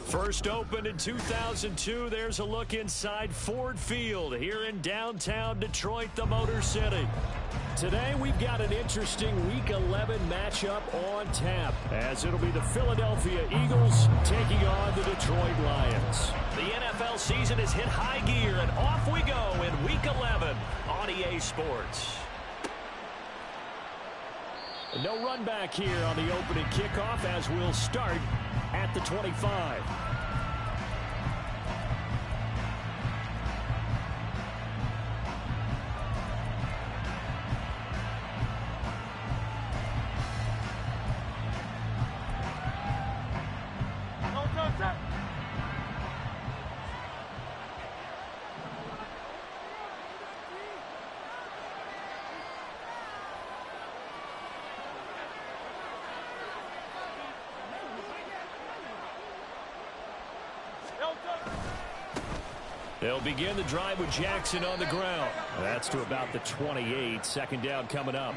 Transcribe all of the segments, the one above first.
First opened in 2002, there's a look inside Ford Field here in downtown Detroit, the Motor City. Today, we've got an interesting Week 11 matchup on tap, as it'll be the Philadelphia Eagles taking on the Detroit Lions. The NFL season has hit high gear, and off we go in Week 11 on EA Sports. No run back here on the opening kickoff as we'll start at the 25. They'll begin the drive with Jackson on the ground. That's to about the 28. Second down coming up.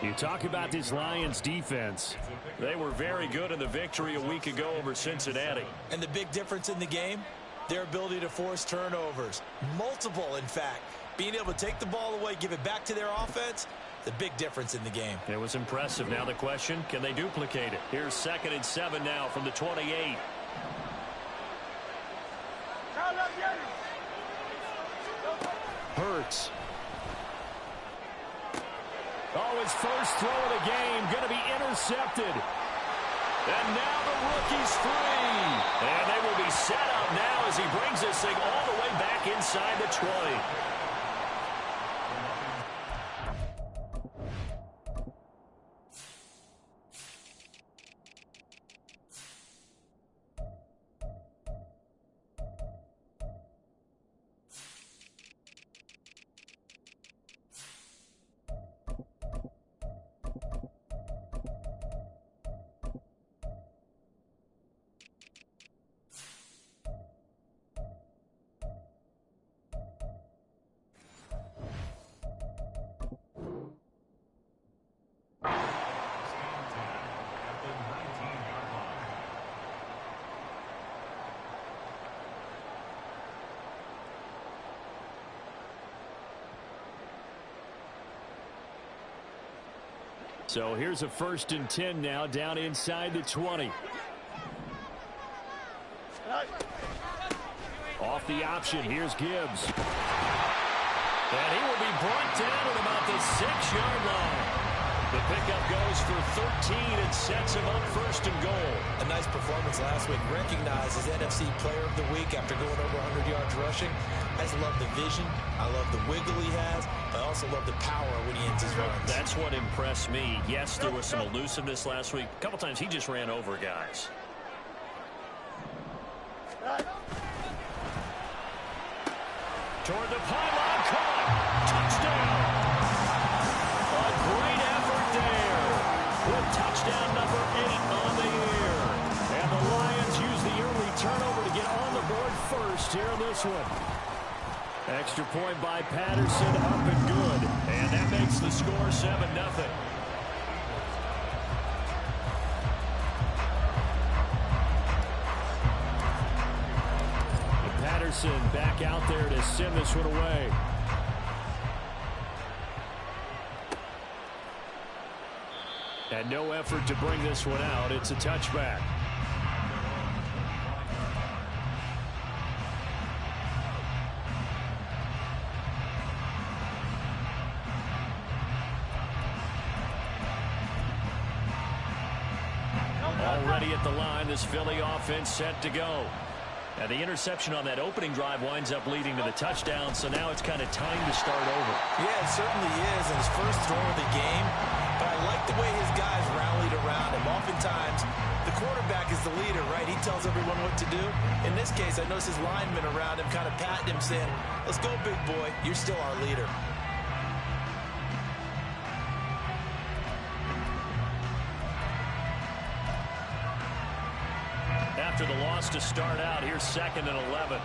You talk about this Lions defense. They were very good in the victory a week ago over Cincinnati. And the big difference in the game, their ability to force turnovers. Multiple, in fact. Being able to take the ball away, give it back to their offense, the big difference in the game. It was impressive. Now the question, can they duplicate it? Here's 2nd and 7 now from the 28. Hurts. Oh, his first throw of the game going to be intercepted. And now the rookie's free. And they will be set up now as he brings this thing all the way back inside the 20. So here's a 1st and 10 now down inside the 20. Off the option, here's Gibbs. And he will be brought down at about the 6-yard line. The pickup goes for 13 and sets him up 1st and goal. A nice performance last week. Recognized as NFC Player of the Week after going over 100 yards rushing. I just love the vision. I love the wiggle he has. I also love the power when he ends his runs. That's what impressed me. Yes, there was some elusiveness last week. A couple times he just ran over guys. Toward the pylon, caught. Touchdown. A great effort there. With touchdown number 8 on the year. And the Lions use the early turnover to get on the board first here in this one. Extra point by Patterson, up and good. And that makes the score 7-0. Patterson back out there to send this one away. And no effort to bring this one out. It's a touchback. Already at the line, this Philly offense set to go. And the interception on that opening drive winds up leading to the touchdown, so now it's kind of time to start over. Yeah, it certainly is, and his first throw of the game. But I like the way his guys rallied around him. Oftentimes, the quarterback is the leader, right? He tells everyone what to do. In this case, I noticed his linemen around him kind of patting him, saying, "Let's go, big boy. You're still our leader." After the loss to start out, here's 2nd and 11.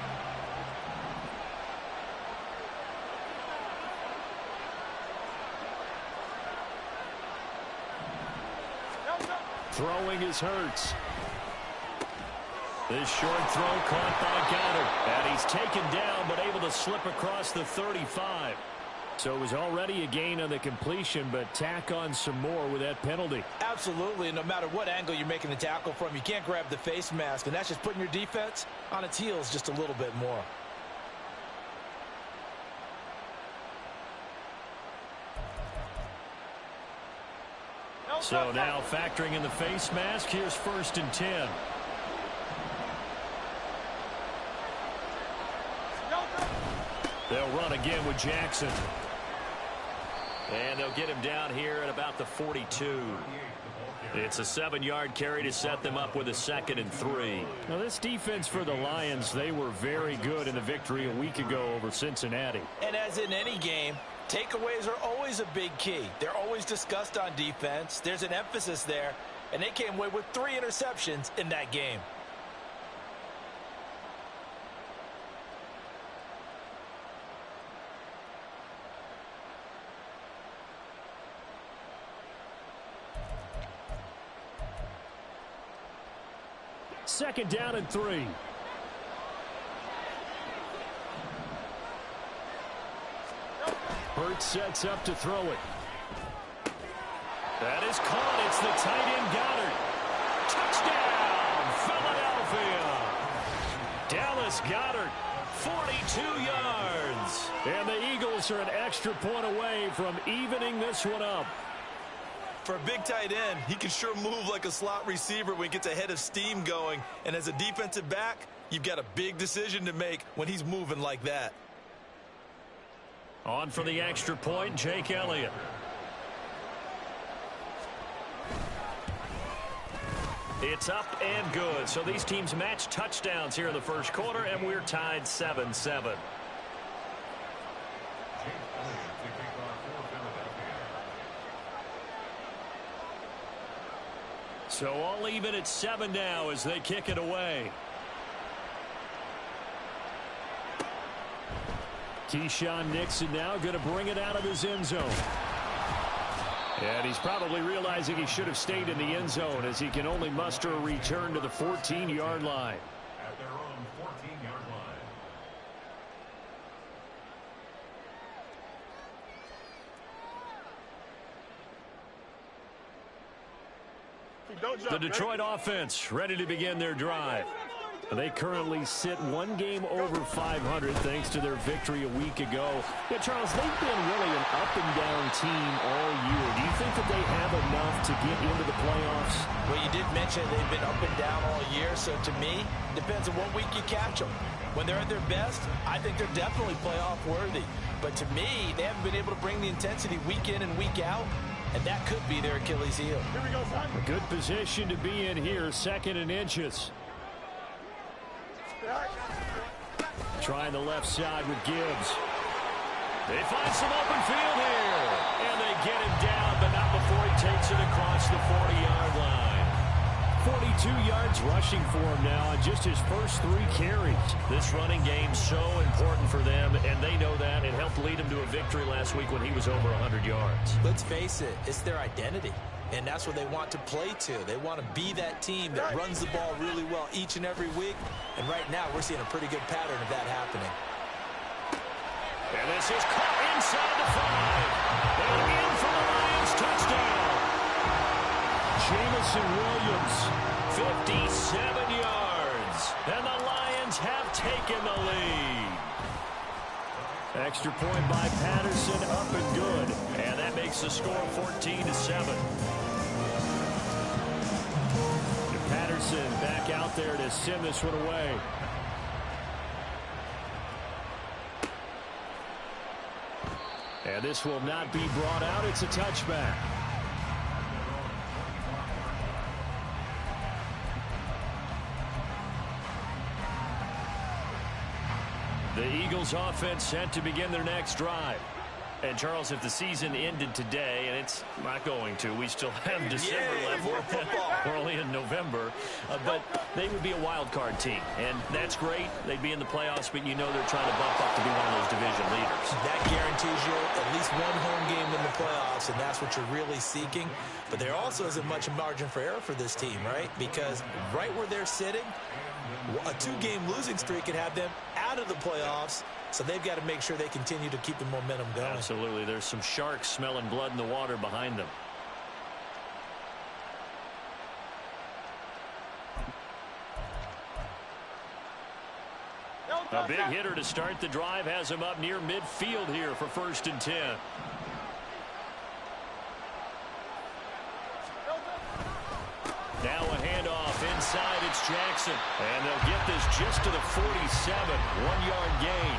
Throwing is Hurts. This short throw caught by Goddard. And he's taken down, but able to slip across the 35. So it was already a gain on the completion, but tack on some more with that penalty. Absolutely. No matter what angle you're making the tackle from, you can't grab the face mask, and that's just putting your defense on its heels just a little bit more. So now factoring in the face mask, here's 1st and 10. They'll run again with Jackson. And they'll get him down here at about the 42. It's a 7-yard carry to set them up with a 2nd and 3. Now this defense for the Lions, they were very good in the victory a week ago over Cincinnati. And as in any game, takeaways are always a big key. They're always discussed on defense. There's an emphasis there, and they came away with 3 interceptions in that game. Second down and 3. Hurts sets up to throw it. That is caught. It's the tight end Goddard. Touchdown, Philadelphia. Dallas Goddard, 42 yards. And the Eagles are an extra point away from evening this one up. For a big tight end, he can sure move like a slot receiver when he gets a head of steam going. And as a defensive back, you've got a big decision to make when he's moving like that. On for the extra point, Jake Elliott. It's up and good. So these teams match touchdowns here in the first quarter, and we're tied 7-7. So all even at 7 now as they kick it away. Keyshawn Nixon now going to bring it out of his end zone. And he's probably realizing he should have stayed in the end zone as he can only muster a return to the 14-yard line. At their own 14-yard line. The Detroit offense ready to begin their drive. They currently sit 1 game over 500 thanks to their victory a week ago. Yeah, Charles, they've been really an up-and-down team all year. Do you think that they have enough to get into the playoffs? Well, you did mention they've been up and down all year, so to me, depends on what week you catch them. When they're at their best, I think they're definitely playoff worthy. But to me, they haven't been able to bring the intensity week in and week out, and that could be their Achilles heel. Here we go, son. A good position to be in here, 2nd and inches. Trying the left side with Gibbs. They find some open field here. And they get him down, but not before he takes it across the 40-yard line. 42 yards rushing for him now on just his first 3 carries. This running game so important for them, and they know that. It helped lead him to a victory last week when he was over 100 yards. Let's face it, it's their identity. And that's what they want to play to. They want to be that team that runs the ball really well each and every week. And right now, we're seeing a pretty good pattern of that happening. And this is caught inside the 5. And in for the Lions touchdown. Jamison Williams, 57 yards. And the Lions have taken the lead. Extra point by Patterson, up and good. And that makes the score 14-7. Patterson back out there to send this one away. And this will not be brought out. It's a touchback. The Eagles offense set to begin their next drive. And, Charles, if the season ended today, and it's not going to, we still have December left. We're only in November. But they would be a wild card team. And that's great. They'd be in the playoffs, but you know they're trying to bump up to be one of those division leaders. That guarantees you at least 1 home game in the playoffs, and that's what you're really seeking. But there also isn't much margin for error for this team, right? Because right where they're sitting, A 2-game losing streak could have them out of the playoffs, so they've got to make sure they continue to keep the momentum going. Absolutely. There's some sharks smelling blood in the water behind them. A big hitter to start the drive has him up near midfield here for 1st and 10. Now a handoff inside. It's Jackson. And they'll get this just to the 47. 1-yard gain.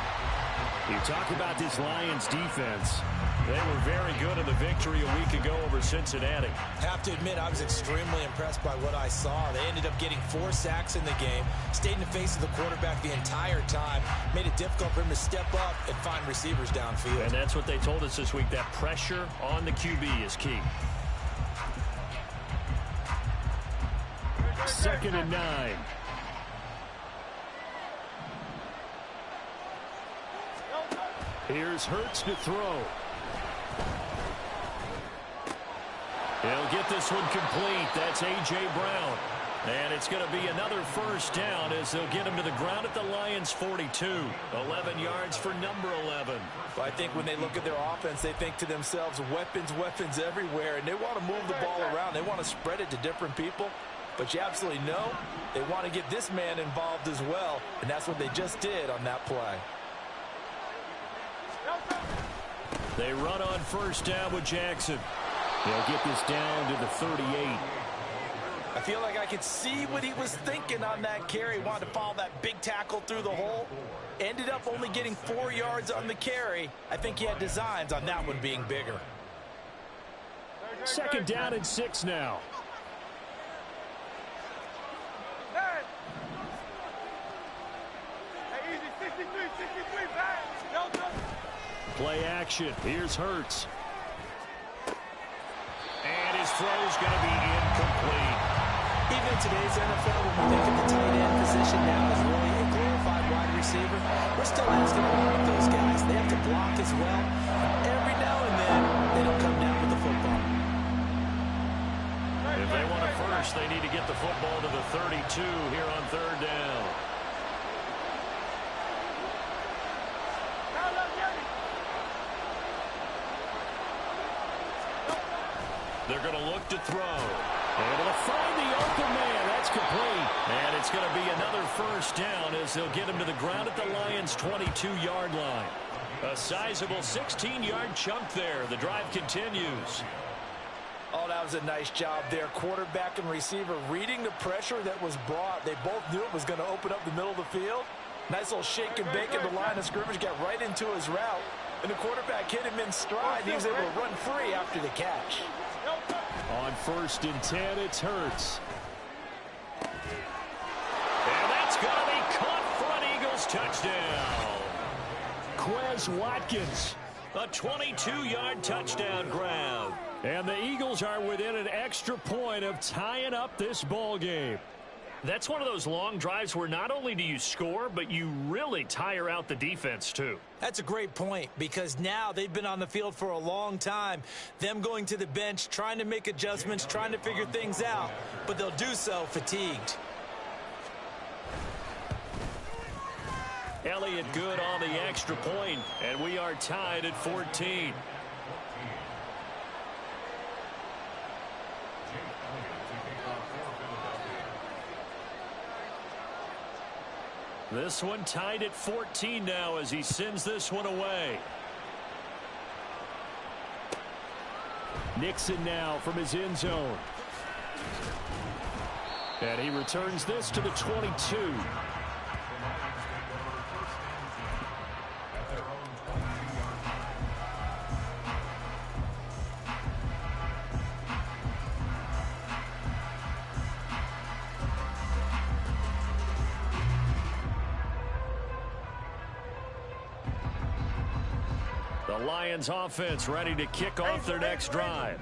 You talk about this Lions defense. They were very good in the victory a week ago over Cincinnati. Have to admit, I was extremely impressed by what I saw. They ended up getting 4 sacks in the game, stayed in the face of the quarterback the entire time, made it difficult for him to step up and find receivers downfield. And that's what they told us this week. That pressure on the QB is key. 2nd and 9. Here's Hurts to throw. He'll get this one complete. That's A.J. Brown. And it's going to be another 1st down as they'll get him to the ground at the Lions' 42. 11 yards for number 11. Well, I think when they look at their offense, they think to themselves, weapons, weapons everywhere, and they want to move the ball around. They want to spread it to different people. But you absolutely know they want to get this man involved as well, and that's what they just did on that play. They run on 1st down with Jackson. They'll get this down to the 38. I feel like I could see what he was thinking on that carry. Wanted to follow that big tackle through the hole. Ended up only getting 4 yards on the carry. I think he had designs on that one being bigger. 2nd down and 6 now. Play action. Here's Hurts. And his throw's going to be incomplete. Even in today's NFL, when we think of the tight end position now as really a glorified wide receiver, we're still asking a lot of those guys. They have to block as well. Every now and then, they don't come down with the football. If they want it first, they need to get the football to the 32 here on 3rd down. They're going to look to throw. Able to find the open man. That's complete. And it's going to be another 1st down as they'll get him to the ground at the Lions' 22-yard line. A sizable 16-yard chunk there. The drive continues. Oh, that was a nice job there. Quarterback and receiver reading the pressure that was brought. They both knew it was going to open up the middle of the field. Nice little shake and bake at the line of scrimmage. Got right into his route. And the quarterback hit him in stride. He was able to run free after the catch. On 1st and 10, it's Hurts. And that's going to be caught for an Eagles touchdown. Quez Watkins, a 22-yard touchdown grab. And the Eagles are within an extra point of tying up this ball game. That's one of those long drives where not only do you score, but you really tire out the defense, too. That's a great point, because now they've been on the field for a long time. Them going to the bench, trying to make adjustments, trying to figure things out, but they'll do so fatigued. Elliott good on the extra point, and we are tied at 14. This one tied at 14 now as he sends this one away. Nixon now from his end zone. And he returns this to the 22. The Lions offense ready to kick off their next drive.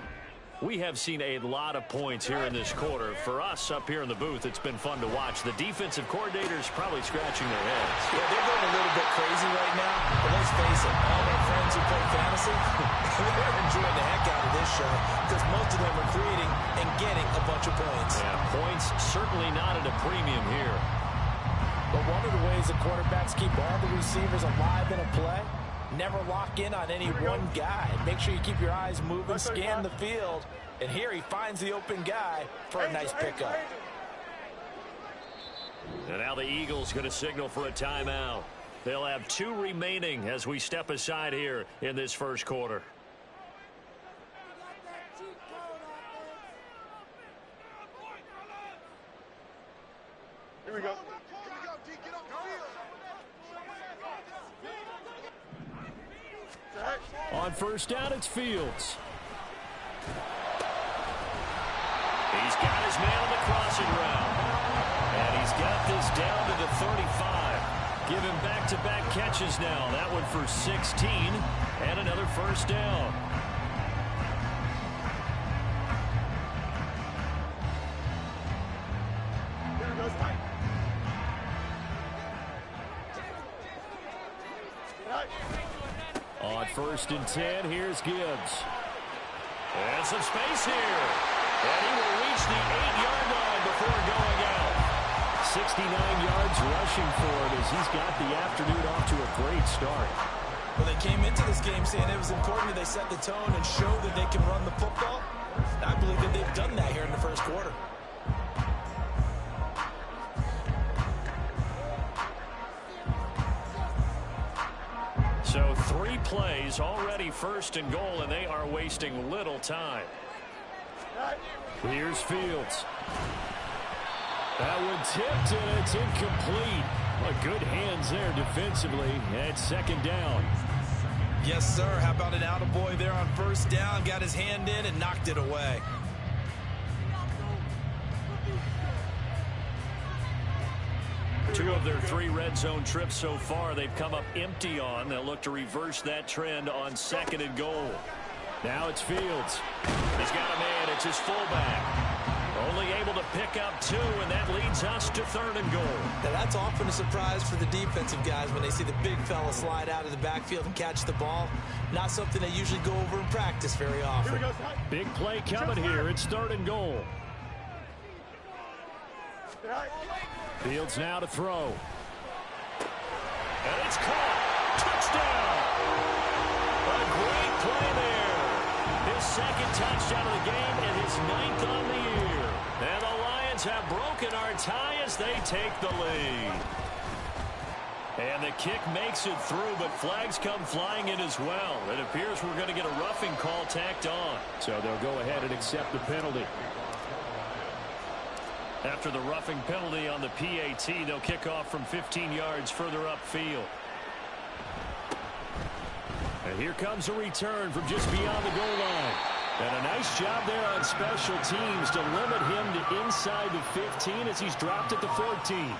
We have seen a lot of points here in this quarter. For us up here in the booth, it's been fun to watch. The defensive coordinators probably scratching their heads. Yeah, they're going a little bit crazy right now. But let's face it, all my friends who play fantasy, they're enjoying the heck out of this show because most of them are creating and getting a bunch of points. Yeah, points certainly not at a premium here. But one of the ways the quarterbacks keep all the receivers alive in a play, never lock in on any one guy. Make sure you keep your eyes moving, scan the field. And here he finds the open guy for a nice pickup. And now the Eagles going to signal for a timeout. They'll have 2 remaining as we step aside here in this first quarter. Here we go. On first down, it's Fields. He's got his man on the crossing route. And he's got this down to the 35. Give him back-to-back catches now. That one for 16 and another first down. On first and 10, here's Gibbs. And some space here. And he will reach the 8-yard line before going out. 69 yards rushing for him as he's got the afternoon off to a great start. Well, they came into this game saying it was important that they set the tone and show that they can run the football. I believe that they've done that here in the first quarter. So 3 plays already first and goal, and they are wasting little time. Here's Fields. That one tipped, and it's incomplete. But good hands there defensively at second down. Yes, sir. How about an attaboy there on first down? Got his hand in and knocked it away. Two of their 3 red zone trips so far they've come up empty on. They'll look to reverse that trend on second and goal. Now it's Fields. He's got a man. It's his fullback. Only able to pick up 2, and that leads us to third and goal. Now, that's often a surprise for the defensive guys when they see the big fella slide out of the backfield and catch the ball. Not something they usually go over in practice very often. Big play coming here. It's third and goal. Fields now to throw. And it's caught. Touchdown. A great play there. His second touchdown of the game and his 9th on the year. And the Lions have broken our tie as they take the lead. And the kick makes it through, but flags come flying in as well. It appears we're going to get a roughing call tacked on. So they'll go ahead and accept the penalty. After the roughing penalty on the PAT, they'll kick off from 15 yards further upfield. And here comes a return from just beyond the goal line. And a nice job there on special teams to limit him to inside the 15 as he's dropped at the 14.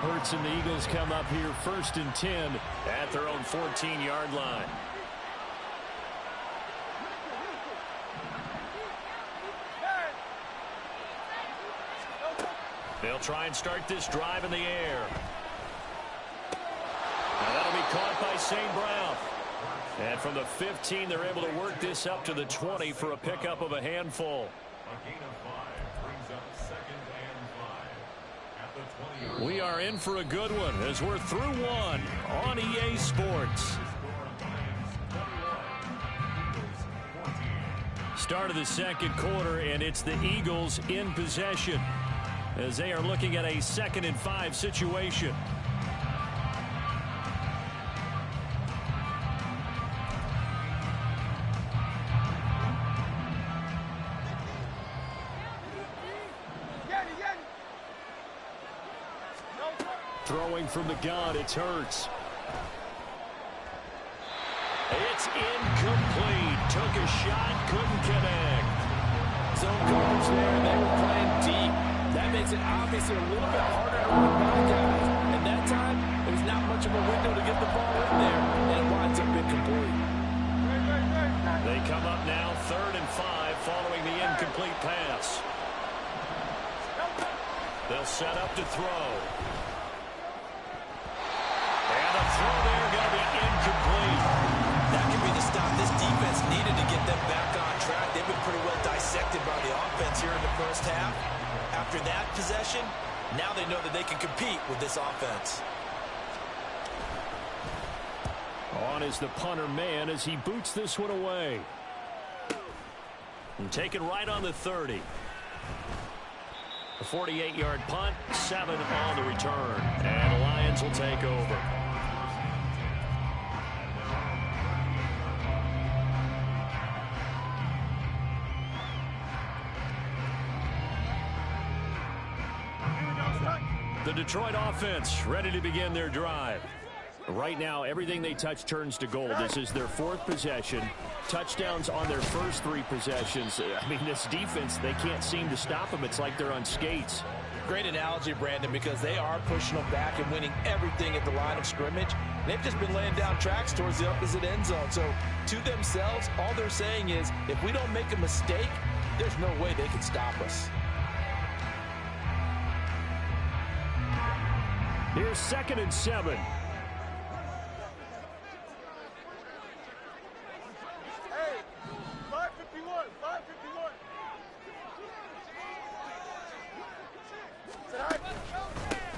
Hurts and the Eagles come up here first and 10 at their own 14-yard line. They'll try and start this drive in the air. Now that'll be caught by St. Brown. And from the 15, they're able to work this up to the 20 for a pickup of a handful. A gain of 5 brings up 2nd and 5 at the 20-yard line. We are in for a good one as we're through one on EA Sports. Start of the second quarter, and it's the Eagles in possession as they are looking at a 2nd and 5 situation. Throwing from the gun, it's Hurts. It's incomplete. Took a shot, couldn't connect. Zone coverage there, they were playing deep. That makes it obviously a little bit harder to run by guys. And that time, there's not much of a window to get the ball in there, and it winds up incomplete. They come up now 3rd and 5 following the incomplete pass. They'll set up to throw. And the throw there going to be incomplete. That could be the stop this defense that's needed to get them back on track. They've been pretty well dissected by the offense here in the first half. After that possession, now they know that they can compete with this offense. On is the punter man as he boots this one away. And taken right on the 30. A 48-yard punt, 7 on the return. And the Lions will take over. The Detroit offense ready to begin their drive. Right now, everything they touch turns to gold. This is their 4th possession. Touchdowns on their first 3 possessions. I mean, this defense, they can't seem to stop them. It's like they're on skates. Great analogy, Brandon, because they are pushing them back and winning everything at the line of scrimmage. They've just been laying down tracks towards the opposite end zone. So, to themselves, all they're saying is, if we don't make a mistake, there's no way they can stop us. Here's 2nd and 7.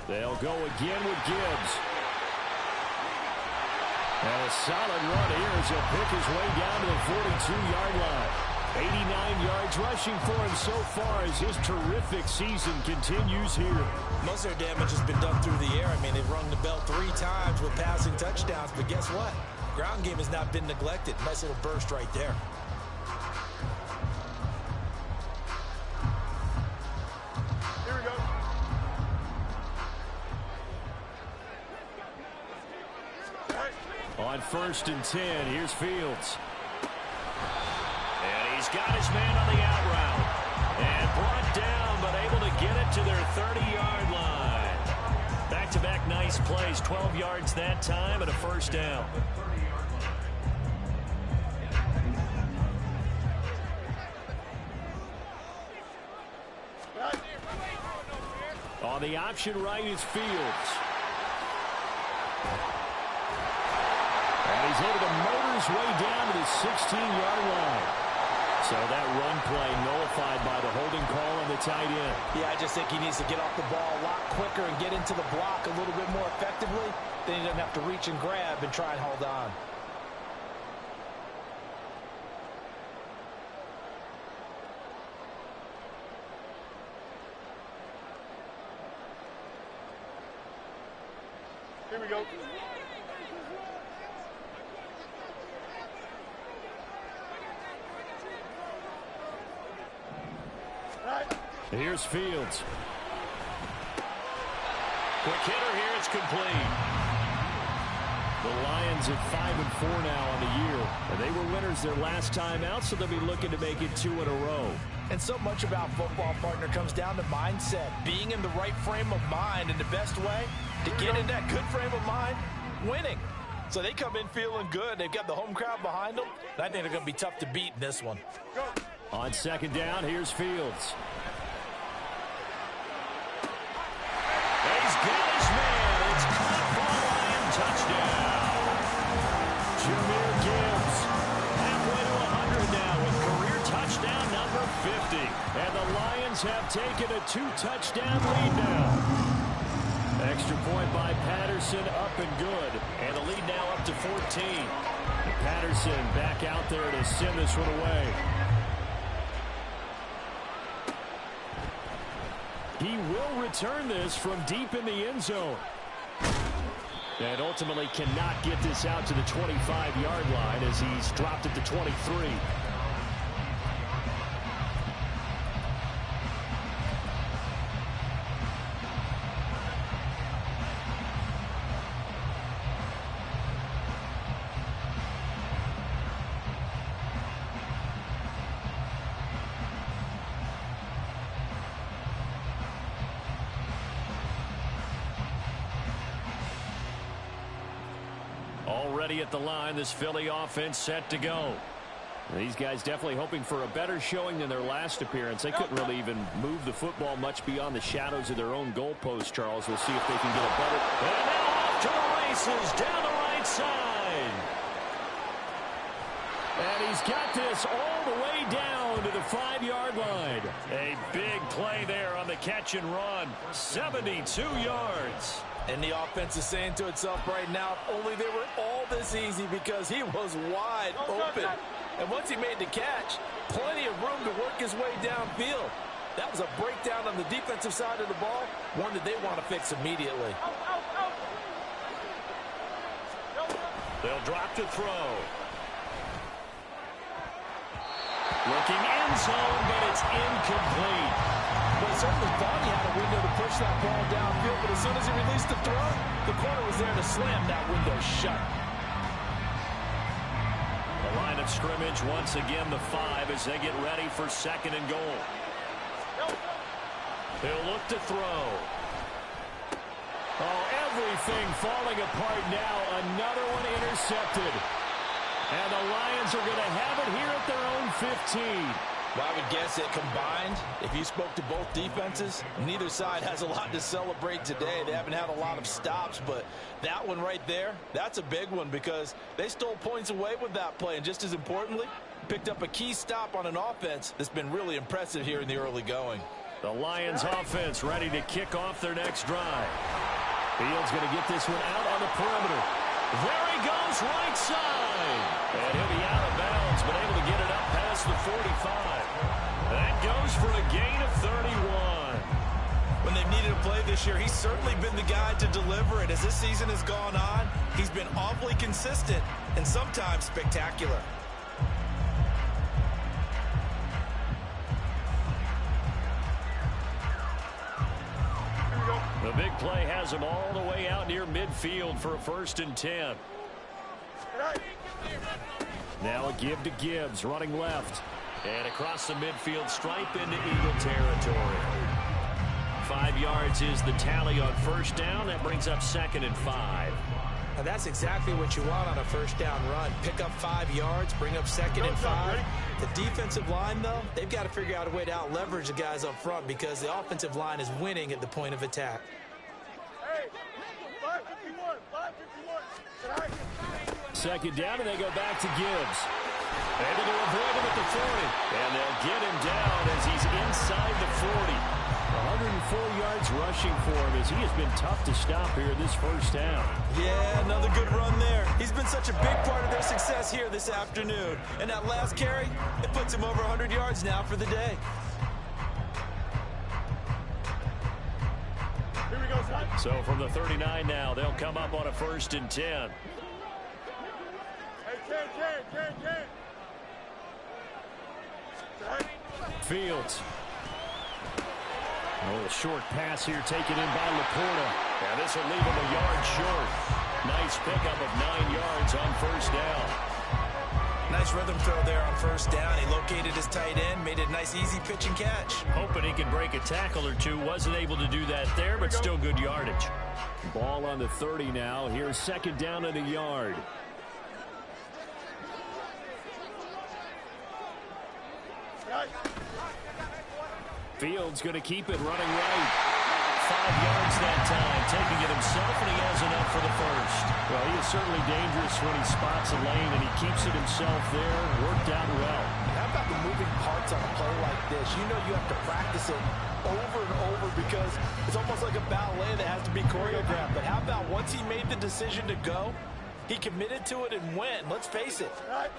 They'll go again with Gibbs. And a solid run here as he'll pick his way down to the 42-yard line. 89 yards rushing for him so far as his terrific season continues here. Most of their damage has been done through the air. I mean, they've rung the bell 3 times with passing touchdowns, but guess what? Ground game has not been neglected. Nice little burst right there. Here we go. On 1st and 10, here's Fields. And he's got his man on the out route. And brought down, but able to get it to their 30-yard line. Back-to-back nice plays, 12 yards that time and a first down. On the option right is Fields. And he's able to motor his way down to the 16-yard line. So that run play nullified by the holding call on the tight end. Yeah, I just think he needs to get off the ball a lot quicker and get into the block a little bit more effectively. Then he doesn't have to reach and grab and try and hold on. Here we go. Here's Fields. Quick hitter here, it's complete. The Lions at 5-4 now on the year. And they were winners their last time out, so they'll be looking to make it 2 in a row. And so much about football, partner, comes down to mindset. Being in the right frame of mind, and the best way to get in that good frame of mind, winning. So they come in feeling good. They've got the home crowd behind them. I think they're going to be tough to beat in this one. On 2nd down, here's Fields. He's got his man. It's caught for a Lion touchdown. Jahmyr Gibbs halfway to 100 now with career touchdown number 50. And the Lions have taken a 2-touchdown lead now. Extra point by Patterson, up and good. And the lead now up to 14. And Patterson back out there to send this one away. He will return this from deep in the end zone. And ultimately cannot get this out to the 25-yard line as he's dropped it to 23. Already at the line, this Philly offense set to go. These guys definitely hoping for a better showing than their last appearance. They couldn't really even move the football much beyond the shadows of their own goalpost, Charles. We'll see if they can get a better. And now off to the races down the right side. And he's got this all the way down to the 5-yard line. A big play there on the catch and run. 72 yards. And the offense is saying to itself right now, if only they were all this easy, because he was wide open. And once he made the catch, plenty of room to work his way downfield. That was a breakdown on the defensive side of the ball, one that they want to fix immediately. They'll drop to throw. Looking end zone, but it's incomplete. Well, he certainly thought he had a window to push that ball downfield, but as soon as he released the throw, the corner was there to slam that window shut. The line of scrimmage once again the 5 as they get ready for 2nd and goal. He'll look to throw. Oh, everything falling apart now. Another one intercepted. And the Lions are going to have it here at their own 15. Well, I would guess that combined, if you spoke to both defenses, neither side has a lot to celebrate today. They haven't had a lot of stops, but that one right there, that's a big one because they stole points away with that play. And just as importantly, picked up a key stop on an offense that's been really impressive here in the early going. The Lions offense ready to kick off their next drive. Fields going to get this one out on the perimeter. There he goes, right side. And he'll be out of bounds, but able to get it up past the 45. That goes for a gain of 31. When they've needed a play this year, he's certainly been the guy to deliver it. As this season has gone on, he's been awfully consistent and sometimes spectacular. The big play has him all the way out near midfield for a 1st and 10. Now a give to Gibbs, running left. And across the midfield stripe into Eagle territory. 5 yards is the tally on 1st down. That brings up 2nd and 5. Now that's exactly what you want on a 1st down run. Pick up 5 yards, bring up 2nd and 5. The defensive line, though, they've got to figure out a way to out-leverage the guys up front because the offensive line is winning at the point of attack. Hey, 551, 551. 2nd down, and they go back to Gibbs. Able to avoid him at the 40. And they'll get him down as he's inside the 40. 104 yards rushing for him as he has been tough to stop here this 1st down. Yeah, another good run there. He's been such a big part of their success here this afternoon. And that last carry, it puts him over 100 yards now for the day. Here we go, son. So from the 39 now, they'll come up on a 1st and 10. Hey, 10. Fields. A little short pass here taken in by Laporta. And this will leave him a yard short. Nice pickup of 9 yards on 1st down. Nice rhythm throw there on 1st down. He located his tight end, made it a nice easy pitch and catch. Hoping he can break a tackle or two. Wasn't able to do that there, but still good yardage. Ball on the 30 now. Here's 2nd down and a yard. Fields going to keep it running right. 5 yards that time, taking it himself, and he has enough for the 1st. Well, he is certainly dangerous when he spots a lane, and he keeps it himself there. Worked out well. How about the moving parts on a play like this? You know you have to practice it over and over because it's almost like a ballet that has to be choreographed. But how about once he made the decision to go, he committed to it and went. Let's face it,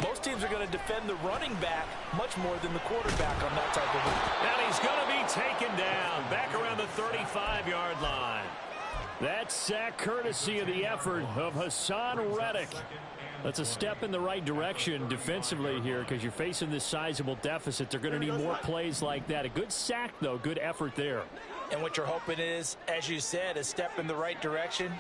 most teams are going to defend the running back much more than the quarterback on that type of move. And he's going to be taken down back around the 35-yard line. That sack courtesy of the effort of Hassan Reddick. That's a step in the right direction defensively here because you're facing this sizable deficit. They're going to need more plays like that. A good sack, though. Good effort there. And what you're hoping is, as you said, a step in the right direction,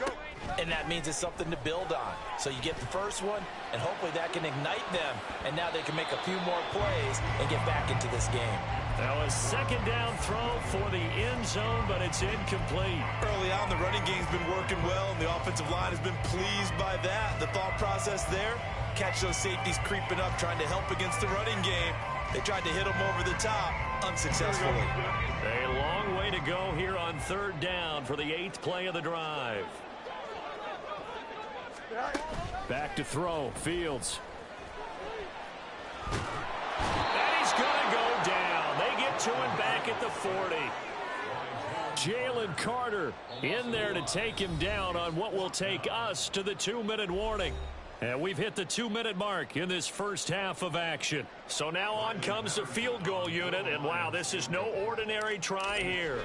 and that means it's something to build on. So you get the first one, and hopefully that can ignite them, and now they can make a few more plays and get back into this game. Now a 2nd down throw for the end zone, but it's incomplete. Early on, the running game's been working well, and the offensive line has been pleased by that. The thought process there, catch those safeties creeping up, trying to help against the running game. They tried to hit them over the top, unsuccessfully. A long way to go here on 3rd down for the 8th play of the drive. Back to throw, Fields. to him back at the 40. Jalen Carter in there to take him down on what will take us to the 2-minute warning. And we've hit the 2-minute mark in this first half of action. So now on comes the field goal unit. And wow, this is no ordinary try here.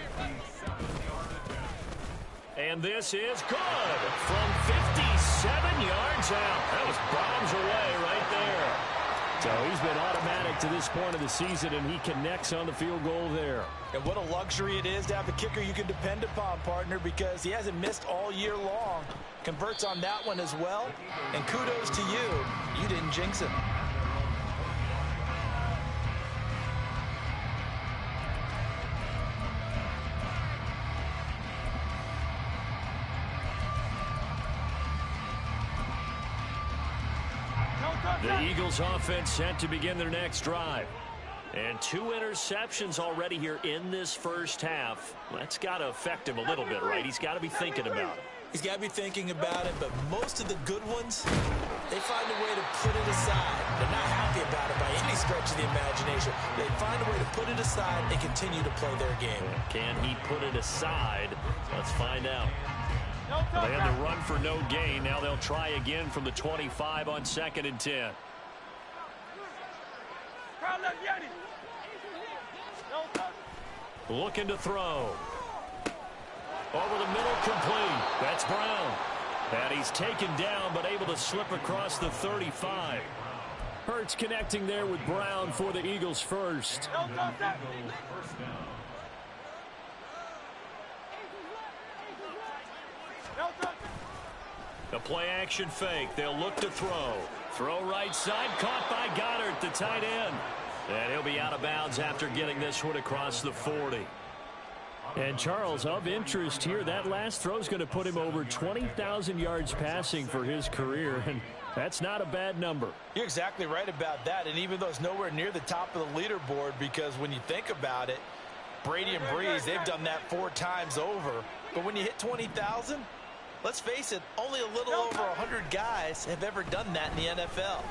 And this is good from 57 yards out. That was bombs away right there. So he's been automatic to this point of the season, and he connects on the field goal there. And what a luxury it is to have a kicker you can depend upon, partner, because he hasn't missed all year long. Converts on that one as well. And kudos to you. You didn't jinx him. The Eagles offense set to begin their next drive. And 2 interceptions already here in this first half. That's got to affect him a little bit, right? He's got to be thinking about it. He's got to be thinking about it, but most of the good ones, they find a way to put it aside. They're not happy about it by any stretch of the imagination. They find a way to put it aside and continue to play their game. Can he put it aside? Let's find out. They had the run for no gain. Now they'll try again from the 25 on 2nd and 10. Looking to throw. Over the middle, complete. That's Brown. And he's taken down, but able to slip across the 35. Hurts connecting there with Brown for the Eagles first. The play action fake. They'll look to throw. Throw right side. Caught by Goddard, the tight end. And he'll be out of bounds after getting this one across the 40. And Charles, of interest here, that last throw is going to put him over 20,000 yards passing for his career. And that's not a bad number. You're exactly right about that. And even though it's nowhere near the top of the leaderboard, because when you think about it, Brady and Breeze, they've done that 4 times over. But when you hit 20,000, let's face it, only a little over 100 guys have ever done that in the NFL.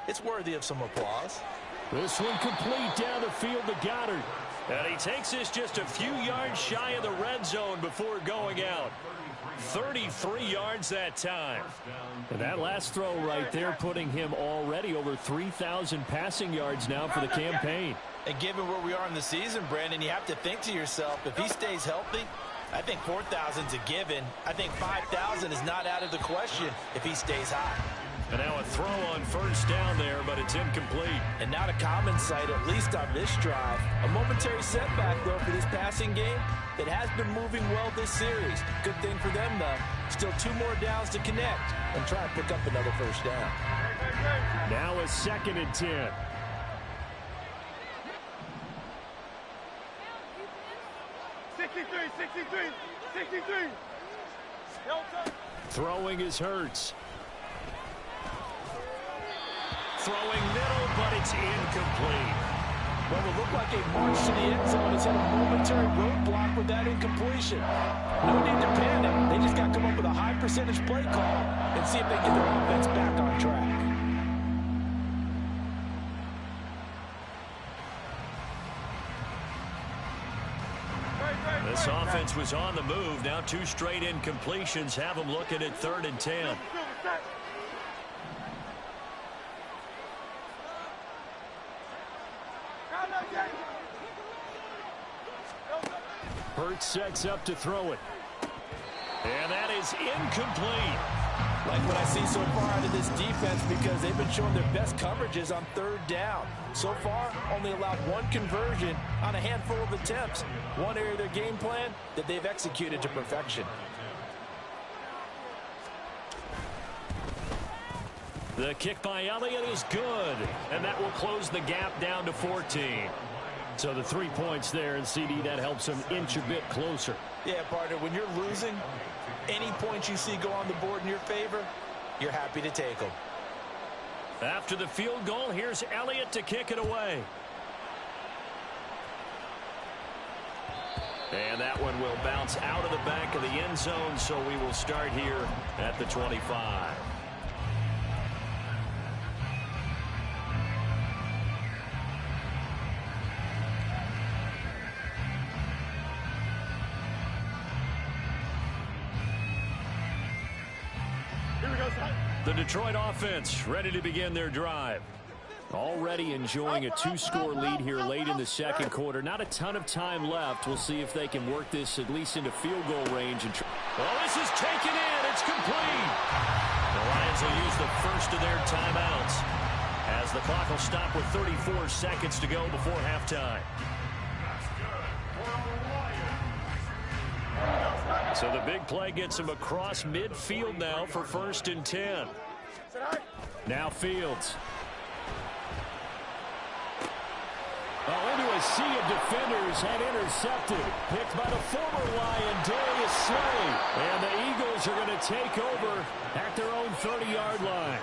It's worthy of some applause. This one complete down the field to Goddard. And he takes this just a few yards shy of the red zone before going out. 33 yards that time. And that last throw right there putting him already over 3,000 passing yards now for the campaign. And given where we are in the season, Brandon, you have to think to yourself, if he stays healthy, I think 4,000's a given. I think 5,000 is not out of the question if he stays high. And now a throw on first down there, but it's incomplete. And not a common sight, at least on this drive. A momentary setback, though, for this passing game that has been moving well this series. Good thing for them, though. Still 2 more downs to connect and try and pick up another first down. Now a 2nd and 10. Throwing is Hurts. Throwing middle, but it's incomplete. Well, it looked like a march to the end zone has hit a momentary roadblock with that incompletion. No need to panic. They just got to come up with a high percentage play call and see if they get their offense back on track. This offense was on the move. Now 2 straight incompletions have them looking at 3rd and 10. Hurts sets up to throw it. And that is incomplete. Like what I see so far out of this defense, because they've been showing their best coverages on 3rd down. So far, only allowed 1 conversion on a handful of attempts. One area of their game plan that they've executed to perfection. The kick by Elliott is good. And that will close the gap down to 14. So the 3 points there, and CD, that helps them inch a bit closer. Yeah, partner, when you're losing, any points you see go on the board in your favor, you're happy to take them. After the field goal, here's Elliott to kick it away. And that one will bounce out of the back of the end zone, so we will start here at the 25. The Detroit offense ready to begin their drive. Already enjoying a 2-score lead here late in the second quarter. Not a ton of time left. We'll see if they can work this at least into field goal range. Well, this is taken in. It's complete. The Lions will use the first of their timeouts as the clock will stop with 34 seconds to go before halftime. So the big play gets him across midfield now for 1st and 10. Now Fields. Oh, into a sea of defenders and intercepted. Picked by the former Lion, Darius Slay. And the Eagles are going to take over at their own 30-yard line.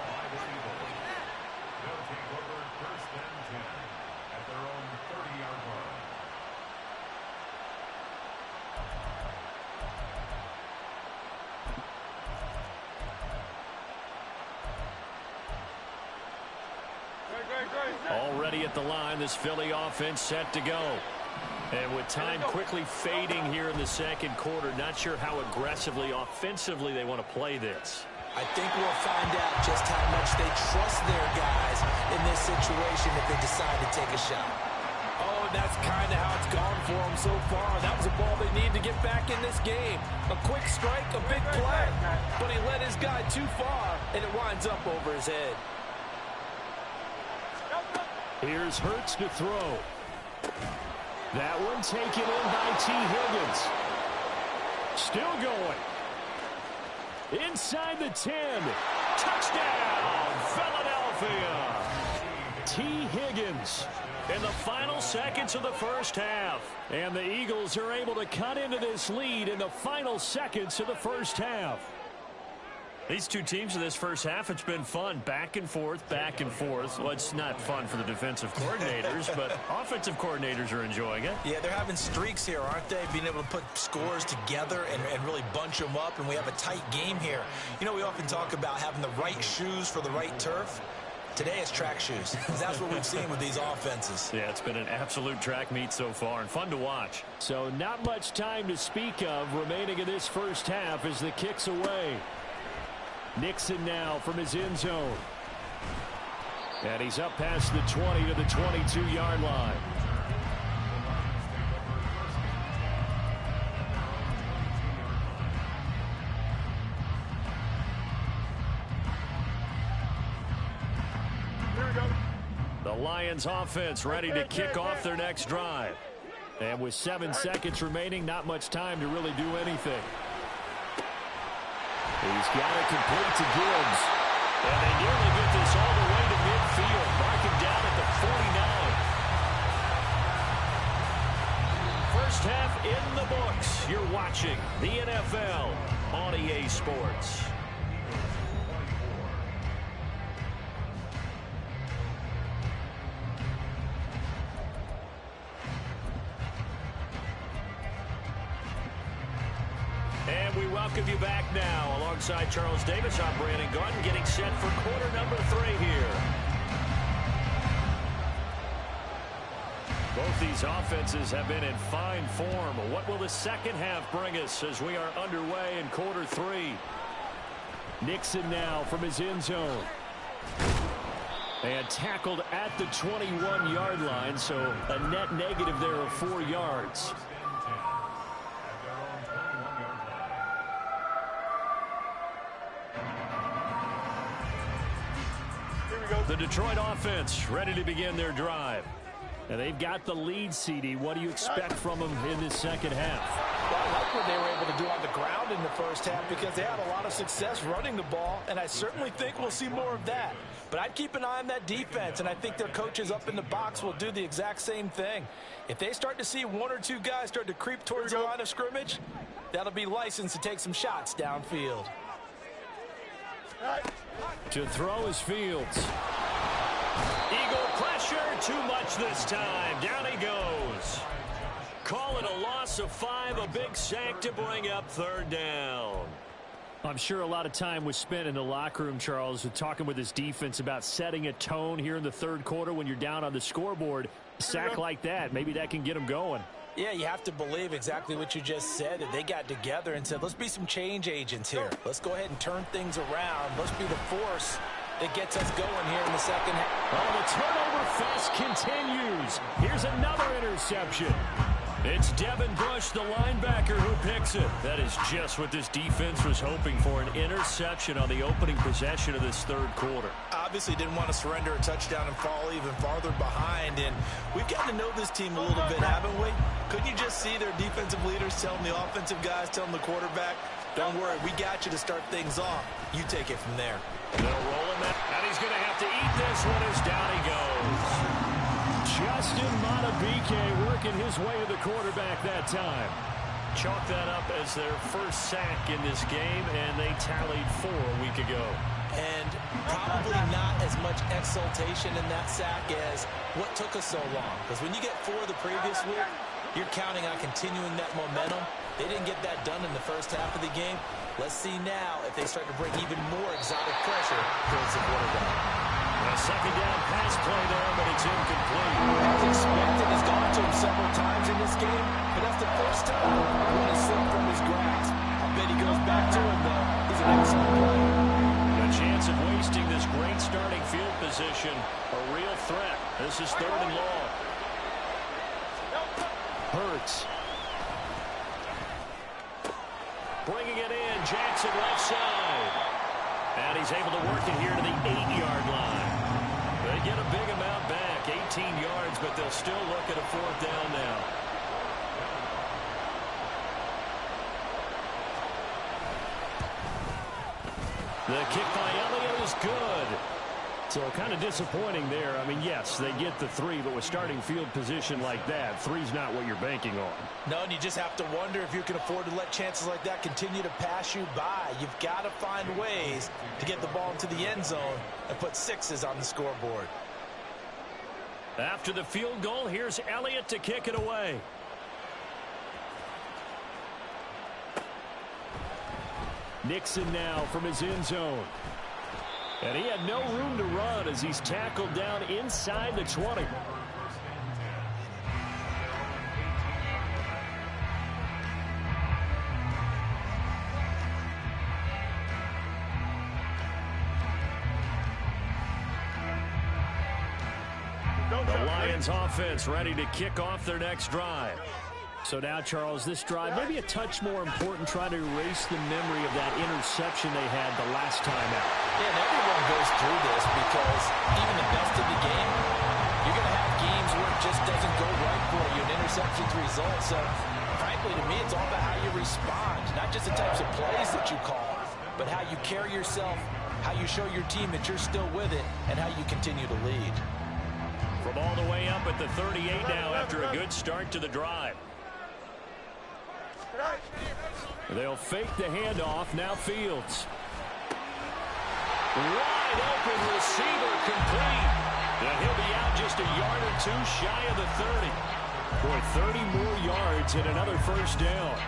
Already at the line, this Philly offense set to go. And with time quickly fading here in the second quarter, not sure how aggressively, offensively they want to play this. I think we'll find out just how much they trust their guys in this situation if they decide to take a shot. Oh, and that's kind of how it's gone for them so far. That was a ball they need to get back in this game. A quick strike, a big play. But he led his guy too far, and it winds up over his head. Here's Hurts to throw. That one taken in by T. Higgins. Still going. Inside the 10. Touchdown, Philadelphia. T. Higgins in the final seconds of the first half. And the Eagles are able to cut into this lead in the final seconds of the first half. These two teams in this first half, it's been fun. Back and forth, back and forth. Well, it's not fun for the defensive coordinators, but offensive coordinators are enjoying it. Yeah, they're having streaks here, aren't they? Being able to put scores together and really bunch them up, and we have a tight game here. You know, we often talk about having the right shoes for the right turf. Today it's track shoes. That's what we've seen with these offenses. Yeah, it's been an absolute track meet so far and fun to watch. So not much time to speak of remaining in this first half as the kick's away. Nixon now from his end zone. And he's up past the 20 to the 22-yard line. The Lions offense ready to kick off their next drive. And with 7 seconds remaining, not much time to really do anything. He's got it complete to Gibbs. And they nearly get this all the way to midfield. Mark him down at the 49. First half in the books. You're watching the NFL on EA Sports. And we welcome you back now. Alongside Charles Davis, I'm Brandon Garden, getting set for quarter number 3 here. Both these offenses have been in fine form. What will the second half bring us as we are underway in quarter 3? Nixon now from his end zone. And tackled at the 21-yard line, so a net negative there of 4 yards. The Detroit offense ready to begin their drive. And they've got the lead, CD. What do you expect from them in this second half? Well, I like what they were able to do on the ground in the first half because they had a lot of success running the ball, and I certainly think we'll see more of that. But I'd keep an eye on that defense, and I think their coaches up in the box will do the exact same thing. If they start to see 1 or 2 guys start to creep towards the line of scrimmage, that'll be licensed to take some shots downfield. To throw is Fields. Eagle pressure, too much this time. Down he goes. Call it a loss of 5, a big sack to bring up 3rd down. I'm sure a lot of time was spent in the locker room, Charles, talking with his defense about setting a tone here in the 3rd quarter when you're down on the scoreboard. A sack like that, maybe that can get him going. Yeah, you have to believe exactly what you just said, that they got together and said, let's be some change agents here. Let's go ahead and turn things around. Let's be the force that gets us going here in the second half. Oh, the turnover fest continues. Here's another interception. It's Devin Bush, the linebacker, who picks it. That is just what this defense was hoping for, an interception on the opening possession of this third quarter. Obviously didn't want to surrender a touchdown and fall even farther behind, and we've gotten to know this team a little bit, haven't we? Couldn't you just see their defensive leaders telling the offensive guys, telling the quarterback, don't worry, we got you to start things off. You take it from there. They'll roll him out, and he's going to have to eat this one as down he goes. Justin Matabike working his way to the quarterback that time. Chalk that up as their first sack in this game, and they tallied 4 a week ago. And probably not as much exultation in that sack as what took us so long. Because when you get 4 the previous week, you're counting on continuing that momentum. They didn't get that done in the first half of the game. Let's see now if they start to bring even more exotic pressure towards the quarterback. A second down pass play there, but it's incomplete. As expected, has gone to him several times in this game, but that's the first time one has slipped from his grasp. I bet he goes back to him, though. He's an excellent player. A chance of wasting this great starting field position. A real threat. This is 3rd and long. Hurts. Bringing it in. Jackson left side. And he's able to work it here to the 8-yard line. They get a big amount back, 18 yards, but they'll still look at a 4th down now. The kick by Elliott is good. So kind of disappointing there. I mean, yes, they get the 3, but with starting field position like that, 3's not what you're banking on. No, and you just have to wonder if you can afford to let chances like that continue to pass you by. You've got to find ways to get the ball into the end zone and put 6s on the scoreboard. After the field goal, here's Elliott to kick it away. Nixon now from his end zone. And he had no room to run as he's tackled down inside the 20. The Lions offense ready to kick off their next drive. So now, Charles, this drive maybe a touch more important, trying to erase the memory of that interception they had the last time out. Yeah, and everyone goes through this because even the best of the game, you're going to have games where it just doesn't go right for you, an interception's result. So, frankly, to me, it's all about how you respond, not just the types of plays that you call, but how you carry yourself, how you show your team that you're still with it, and how you continue to lead. From all the way up at the 38 now after a good start to the drive. They'll fake the handoff. Now Fields. Wide open receiver complete. And he'll be out just a yard or 2 shy of the 30. Boy, 30 more yards and another first down.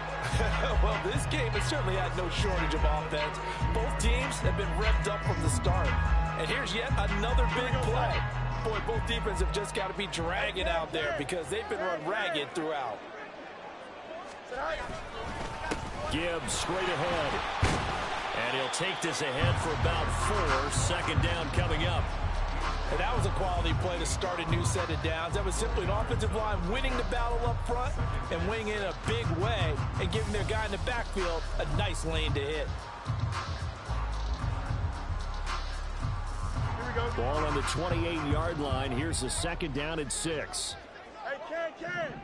Well, this game has certainly had no shortage of offense. Both teams have been revved up from the start. And here's yet another big play. Boy, both defenses have just got to be dragging out there because they've been run ragged throughout. Gibbs straight ahead. And he'll take this ahead for about 4. Second down coming up. And that was a quality play to start a new set of downs. That was simply an offensive line winning the battle up front and winning in a big way and giving their guy in the backfield a nice lane to hit. Ball on the 28-yard line. Here's the second down and 6. Hey, Ken.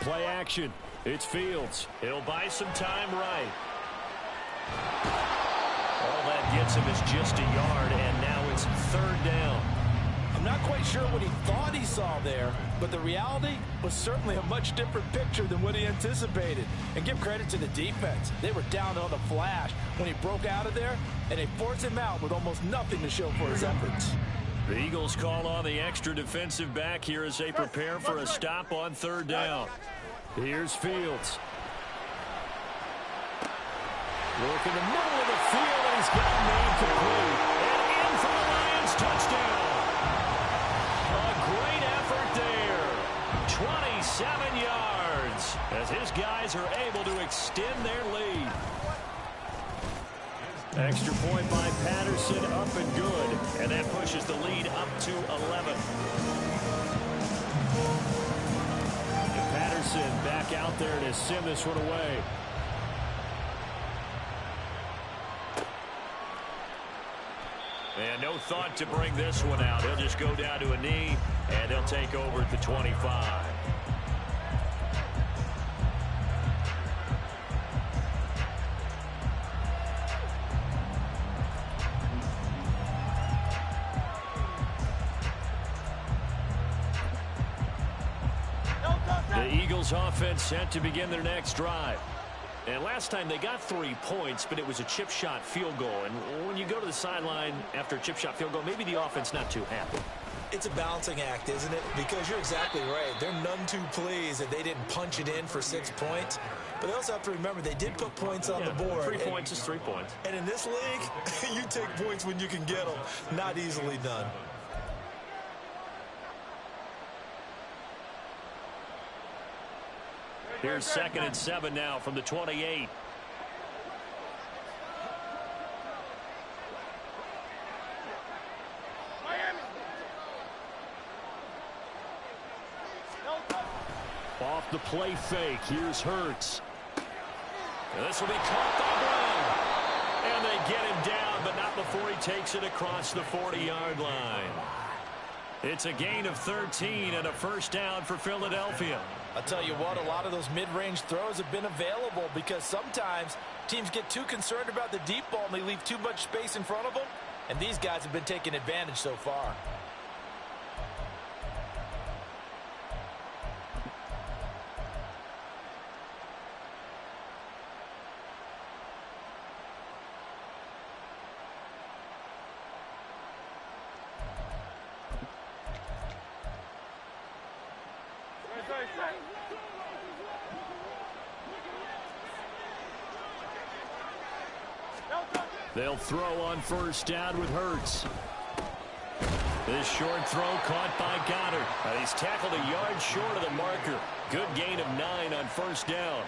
Play action. It's Fields. He'll buy some time right. All that gets him is just a yard, and now it's 3rd down. I'm not quite sure what he thought he saw there, but the reality was certainly a much different picture than what he anticipated. And give credit to the defense. They were down on the flash when he broke out of there, and they forced him out with almost nothing to show for his efforts. The Eagles call on the extra defensive back here as they prepare for a stop on 3rd down. Here's Fields. Work in the middle of the field, and he's got a man complete. And in for the Lions touchdown. A great effort there. 7 yards as his guys are able to extend their lead. Extra point by Patterson, up and good. And that pushes the lead up to 11. And Patterson back out there to sim this one away. And no thought to bring this one out. He'll just go down to a knee, and they'll take over at the 25. The Eagles offense set to begin their next drive. And last time they got 3 points, but it was a chip shot field goal. And when you go to the sideline after a chip shot field goal, maybe the offense not too happy. It's a balancing act, isn't it? Because you're exactly right. They're none too pleased that they didn't punch it in for 6 points. But they also have to remember they did put points on the board. 3 points is 3 points. And in this league, you take points when you can get them. Not easily done. Here's 2nd and 7 now from the 28. Off the play fake. Here's Hurts. And this will be caught by Brown. And they get him down, but not before he takes it across the 40-yard line. It's a gain of 13 and a first down for Philadelphia. I'll tell you what, a lot of those mid-range throws have been available because sometimes teams get too concerned about the deep ball and they leave too much space in front of them. And these guys have been taking advantage so far. They'll throw on first down with Hurts. This short throw caught by Goddard. He's tackled a yard short of the marker. Good gain of 9 on first down.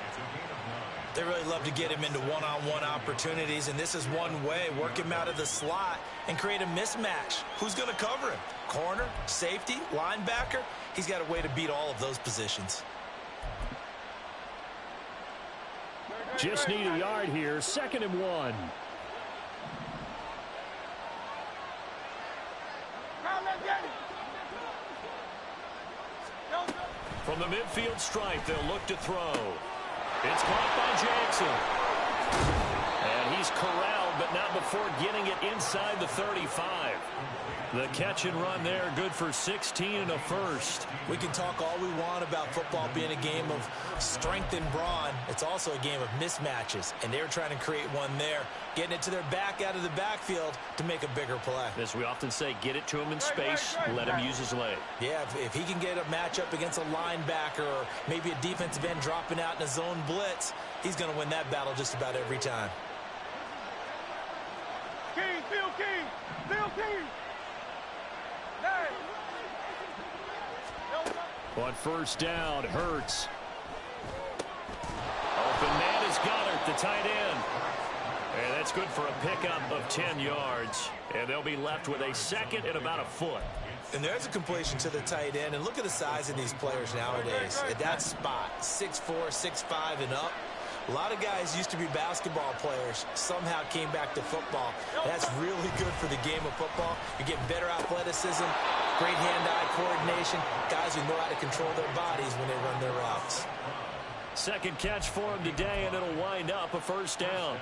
They really love to get him into one-on-one opportunities, and this is one way. Work him out of the slot and create a mismatch. Who's going to cover him? Corner, safety, linebacker? He's got a way to beat all of those positions. Just need a yard here. 2nd and 1. From the midfield stripe, they'll look to throw. It's caught by Jackson. And he's corralled, but not before getting it inside the 35. The catch and run there, good for 16 and a first. We can talk all we want about football being a game of strength and brawn. It's also a game of mismatches, and they're trying to create one there, getting it to their back out of the backfield to make a bigger play. As we often say, get it to him in space, let him use his leg. Yeah, if he can get a matchup against a linebacker or maybe a defensive end dropping out in a zone blitz, he's going to win that battle just about every time. King, Phil King, Phil King. On first down, Hurts. Open man is Goddard, the tight end. And that's good for a pickup of 10 yards. And they'll be left with a 2nd and about a foot. And there's a completion to the tight end. And look at the size of these players nowadays. At that spot, 6'4", 6'5", and up. A lot of guys used to be basketball players, somehow came back to football. That's really good for the game of football. You get better athleticism, great hand-eye coordination, guys who know how to control their bodies when they run their routes. Second catch for him today, and it'll wind up a first down.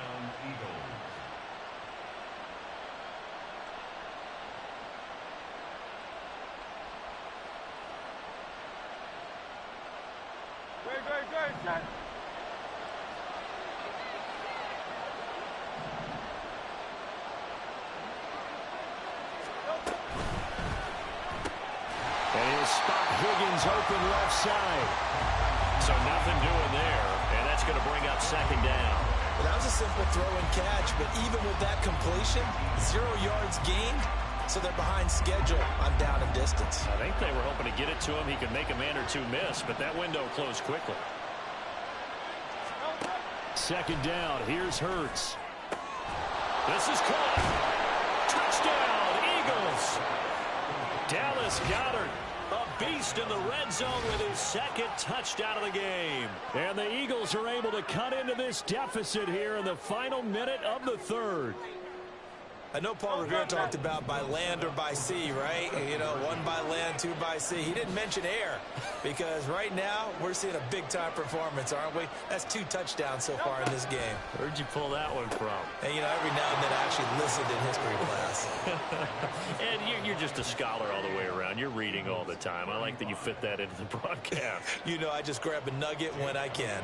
Great. And he'll spot Higgins open left side. So nothing doing there, and that's going to bring up 2nd down. Well, that was a simple throw and catch, but even with that completion, 0 yards gained, so they're behind schedule on down and distance. I think they were hoping to get it to him. He could make a man or two miss, but that window closed quickly. Second down. Here's Hurts. This is caught. Touchdown, Eagles. Dallas Goedert, a beast in the red zone with his second touchdown of the game. And the Eagles are able to cut into this deficit here in the final minute of the third. I know Paul Revere talked about by land or by sea, right? You know, one by land, two by sea. He didn't mention air because right now we're seeing a big-time performance, aren't we? That's 2 touchdowns so far in this game. Where'd you pull that one from? And, you know, every now and then I actually listened in history class. And you're just a scholar all the way around. You're reading all the time. I like that you fit that into the broadcast. You know, I just grab a nugget when I can.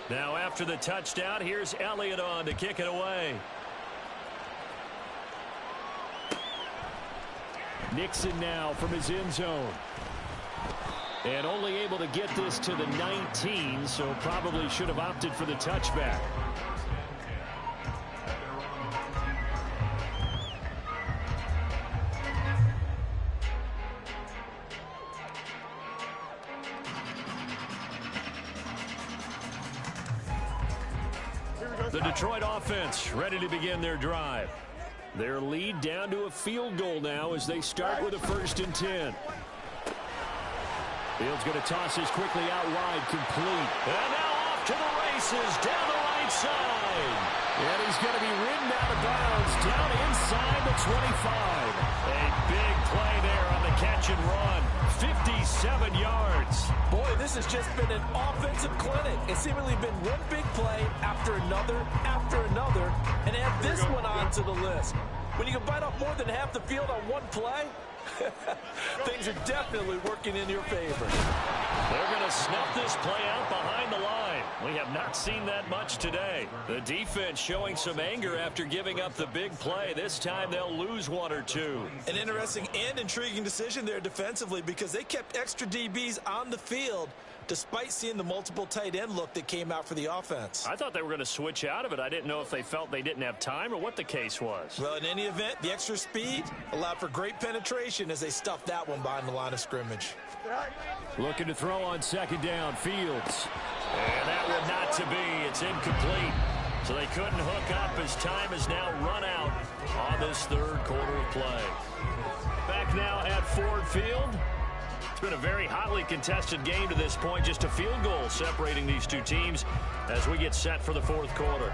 Now after the touchdown, here's Elliott on to kick it away. Nixon now from his end zone. And only able to get this to the 19, so probably should have opted for the touchback. The Detroit offense ready to begin their drive. Their lead down to a field goal now as they start with a 1st and 10. Fields going to toss this quickly out wide, complete. And now off to the races down the right side. And he's going to be ridden out of bounds down inside the 25. A big play there on the catch and run. 57 yards. Boy, this has just been an offensive clinic. It's seemingly been one big play after another, and add this one on to the list. When you can bite off more than half the field on one play, things are definitely working in your favor. They're going to snuff this play out behind the line. We have not seen that much today. The defense showing some anger after giving up the big play. This time they'll lose 1 or 2. An interesting and intriguing decision there defensively because they kept extra DBs on the field despite seeing the multiple tight end look that came out for the offense. I thought they were going to switch out of it. I didn't know if they felt they didn't have time or what the case was. Well, in any event, the extra speed allowed for great penetration as they stuffed that one behind the line of scrimmage. Looking to throw on 2nd down, Fields. And that one not to be. It's incomplete. So they couldn't hook up as time has now run out on this 3rd quarter of play. Back now at Ford Field. It's been a very hotly contested game to this point. Just a field goal separating these two teams as we get set for the 4th quarter.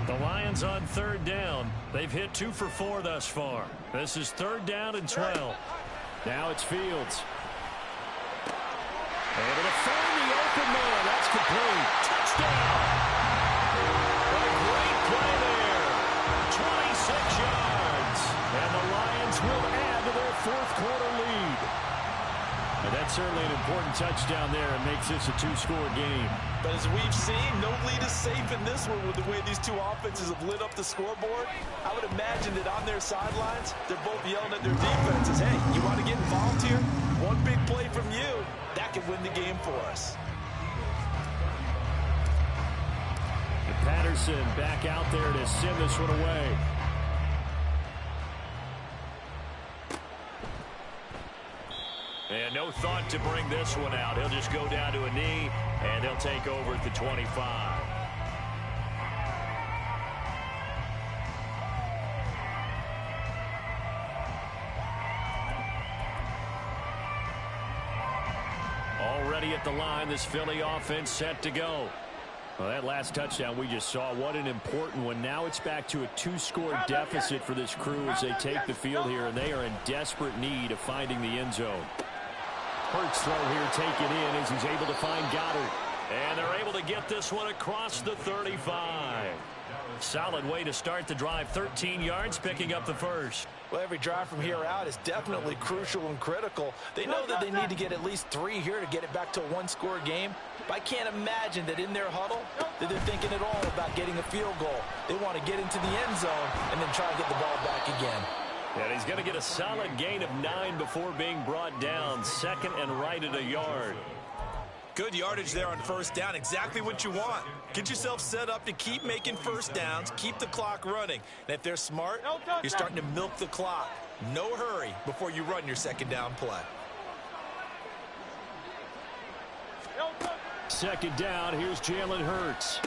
The Lions on 3rd down. They've hit 2 for 4 thus far. This is 3rd down and 12. Now it's Fields. Able to find the open man. That's complete. Touchdown. A great play there. 26 yards. And the Lions will add to their 4th quarter lead. And that's certainly an important touchdown there. It makes this a 2-score game. But as we've seen, no lead is safe in this one with the way these two offenses have lit up the scoreboard. I would imagine that on their sidelines, they're both yelling at their defenses, hey, you want to get involved here? One big play from you, that could win the game for us. And Patterson back out there to send this one away. And no thought to bring this one out. He'll just go down to a knee, and he'll take over at the 25. Already at the line, this Philly offense set to go. Well, that last touchdown we just saw, what an important one. Now it's back to a 2-score deficit for this crew as they take the field here, and they are in desperate need of finding the end zone. Hurts throw here taken in as he's able to find Goedert. And they're able to get this one across the 35. Solid way to start the drive. 13 yards, picking up the 1st. Well, every drive from here out is definitely crucial and critical. They know that they need to get at least 3 here to get it back to a one-score game. But I can't imagine that in their huddle that they're thinking at all about getting a field goal. They want to get into the end zone and then try to get the ball back again. And he's going to get a solid gain of 9 before being brought down. Second and right at a yard. Good yardage there on first down. Exactly what you want. Get yourself set up to keep making first downs, keep the clock running. And if they're smart, you're starting to milk the clock. No hurry before you run your second down play. Second down, here's Jalen Hurts.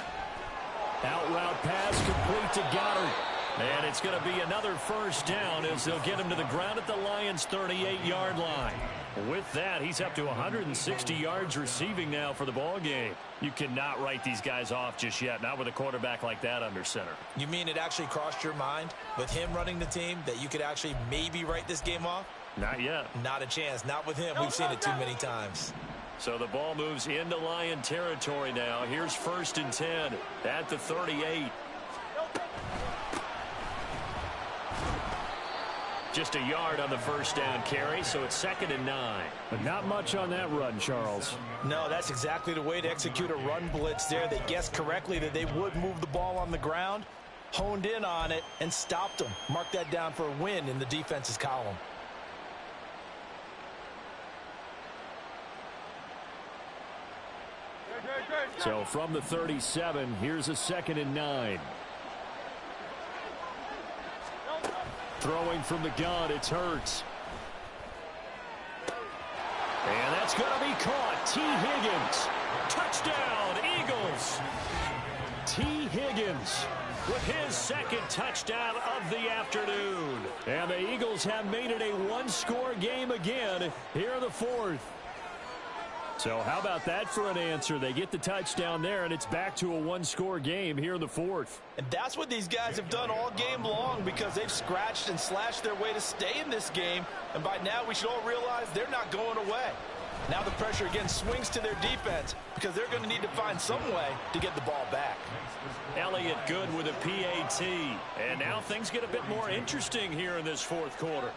Out route pass complete to Goddard. And it's going to be another first down as they'll get him to the ground at the Lions' 38-yard line. With that, he's up to 160 yards receiving now for the ball game. You cannot write these guys off just yet, not with a quarterback like that under center. You mean it actually crossed your mind with him running the team that you could actually maybe write this game off? Not yet. Not a chance. Not with him. We've seen it too many times. So the ball moves into Lion territory now. Here's first and 10 at the 38. Just a yard on the first down carry, so it's second and 9. But not much on that run, Charles. No, that's exactly the way to execute a run blitz there. They guessed correctly that they would move the ball on the ground, honed in on it, and stopped them. Mark that down for a win in the defense's column. So from the 37, here's a second and 9. Throwing from the gun, it's Hurts. And that's going to be caught. T. Higgins. Touchdown, Eagles. T. Higgins with his second touchdown of the afternoon. And the Eagles have made it a one-score game again here in the fourth. So how about that for an answer? They get the touchdown there, and it's back to a one-score game here in the fourth. And that's what these guys have done all game long because they've scratched and slashed their way to stay in this game. And by now, we should all realize they're not going away. Now the pressure again swings to their defense because they're going to need to find some way to get the ball back. Elliott good with a PAT. And now things get a bit more interesting here in this fourth quarter.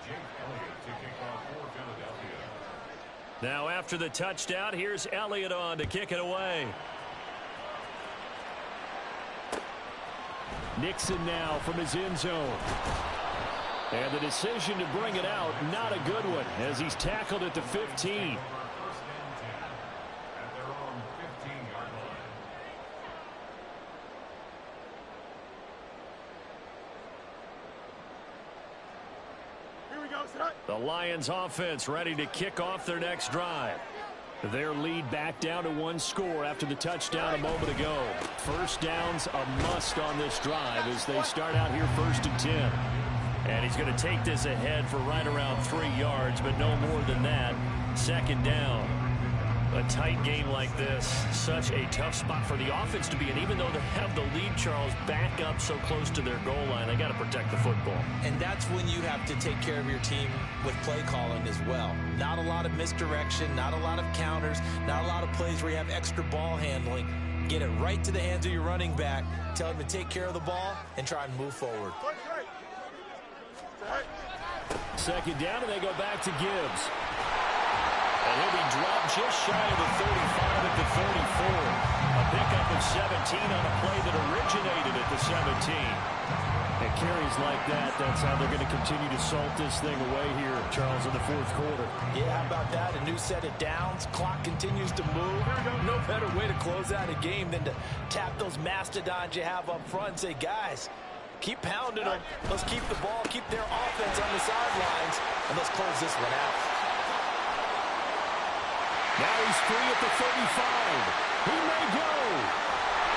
Now after the touchdown, here's Elliott on to kick it away. Nixon now from his end zone. And the decision to bring it out, not a good one, as he's tackled at the 15. The Lions offense ready to kick off their next drive. Their lead back down to one score after the touchdown a moment ago. First down's a must on this drive as they start out here first and 10. And he's going to take this ahead for right around 3 yards, but no more than that. Second down. A tight game like this, such a tough spot for the offense to be in. Even though they have the lead, Charles, back up so close to their goal line, they got to protect the football. And that's when you have to take care of your team with play calling as well. Not a lot of misdirection, not a lot of counters, not a lot of plays where you have extra ball handling. Get it right to the hands of your running back, tell him to take care of the ball, and try and move forward. Second down, and they go back to Gibbs. And he'll be dropped just shy of the 35 at the 34. A pickup of 17 on a play that originated at the 17. And carries like that, that's how they're going to continue to salt this thing away here, Charles, in the fourth quarter. Yeah, how about that? A new set of downs. Clock continues to move. No better way to close out a game than to tap those mastodons you have up front and say, guys, keep pounding them. Let's keep the ball, keep their offense on the sidelines, and let's close this one out. Now he's free at the 35. He may go.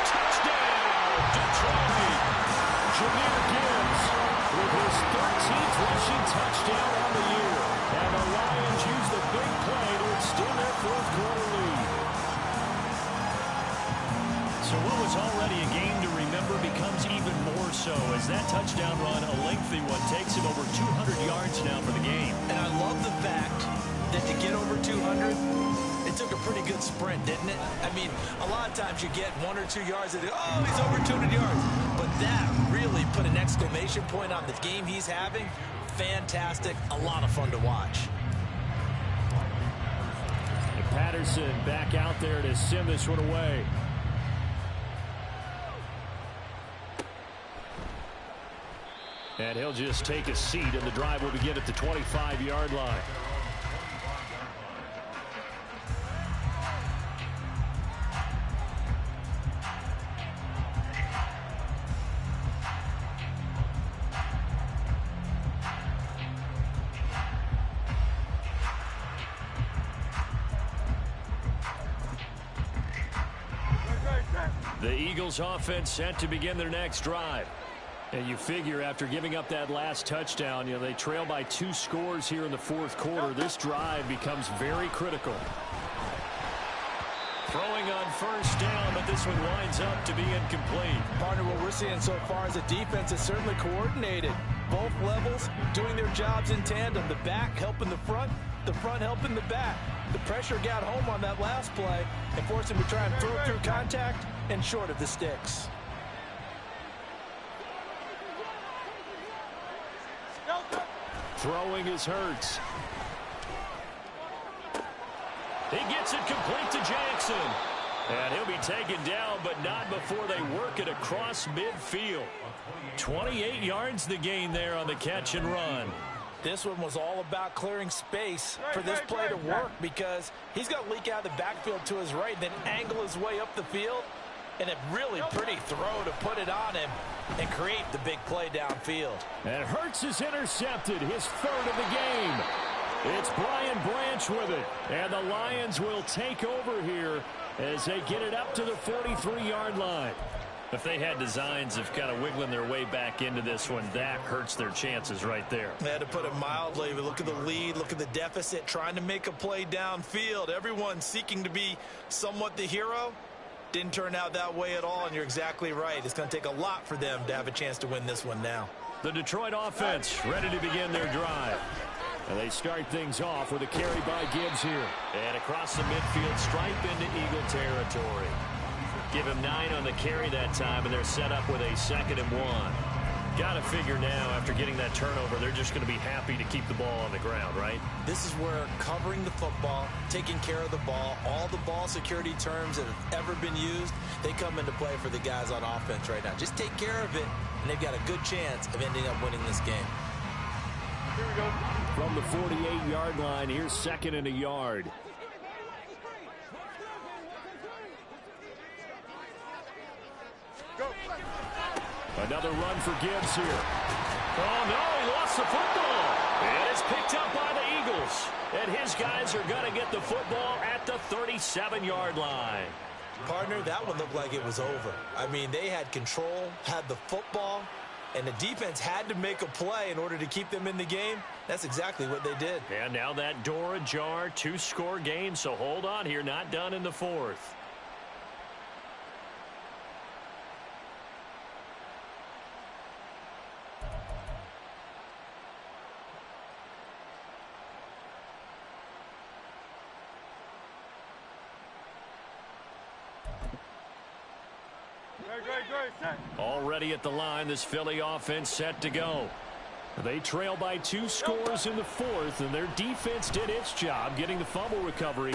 Touchdown, Detroit. Jahmyr Gibbs with his 13th rushing touchdown on the year. And the Lions use the big play to extend their fourth quarter lead. So what was already a game to remember becomes even more so as that touchdown run, a lengthy one, takes him over 200 yards now for the game. And I love the fact that to get over 200, it took a pretty good sprint, didn't it? I mean, a lot of times you get 1 or 2 yards and oh, he's over 200 yards. But that really put an exclamation point on the game he's having. fantastic, a lot of fun to watch. And Patterson back out there to send this one away. And he'll just take a seat, and the drive will begin at the 25-yard line. The Eagles offense set to begin their next drive. And you figure after giving up that last touchdown, they trail by 2 scores here in the fourth quarter. This drive becomes very critical. Throwing on first down, but this one winds up to be incomplete. Partner, what we're seeing so far is a defense is certainly coordinated. Both levels doing their jobs in tandem. The back helping the front helping the back. The pressure got home on that last play and forced him to try and throw through contact and short of the sticks. Throwing is Hurts. He gets it complete to Jackson. And he'll be taken down, but not before they work it across midfield. 28 yards the gain there on the catch and run. This one was all about clearing space for this play to work because he's got to leak out of the backfield to his right, then angle his way up the field. And a really pretty throw to put it on him and create the big play downfield. And Hurts is intercepted, his 3rd of the game. It's Brian Branch with it. And the Lions will take over here as they get it up to the 43-yard line. If they had designs of kind of wiggling their way back into this one, that hurts their chances right there. They had to put it mildly. But look at the lead, look at the deficit, trying to make a play downfield. Everyone seeking to be somewhat the hero. Didn't turn out that way at all, and you're exactly right. It's going to take a lot for them to have a chance to win this one now. The Detroit offense ready to begin their drive. And they start things off with a carry by Gibbs here. And across the midfield, stripe into Eagle territory. Give him 9 on the carry that time, and they're set up with a 2nd and 1. Got to figure now, after getting that turnover, they're just going to be happy to keep the ball on the ground, right? This is where covering the football, taking care of the ball, all the ball security terms that have ever been used, they come into play for the guys on offense right now. Just take care of it, and they've got a good chance of ending up winning this game. Here we go. From the 48-yard line, here's 2nd and a yard. Go. Another run for Gibbs here. Oh, no, he lost the football. And it's picked up by the Eagles. And his guys are going to get the football at the 37-yard line. Partner, that one looked like it was over. I mean, they had control, had the football, and the defense had to make a play in order to keep them in the game. That's exactly what they did. And now that door ajar, 2-score game, so hold on here, not done in the 4th. Already at the line, this Philly offense set to go. They trail by 2 scores in the 4th, and their defense did its job getting the fumble recovery.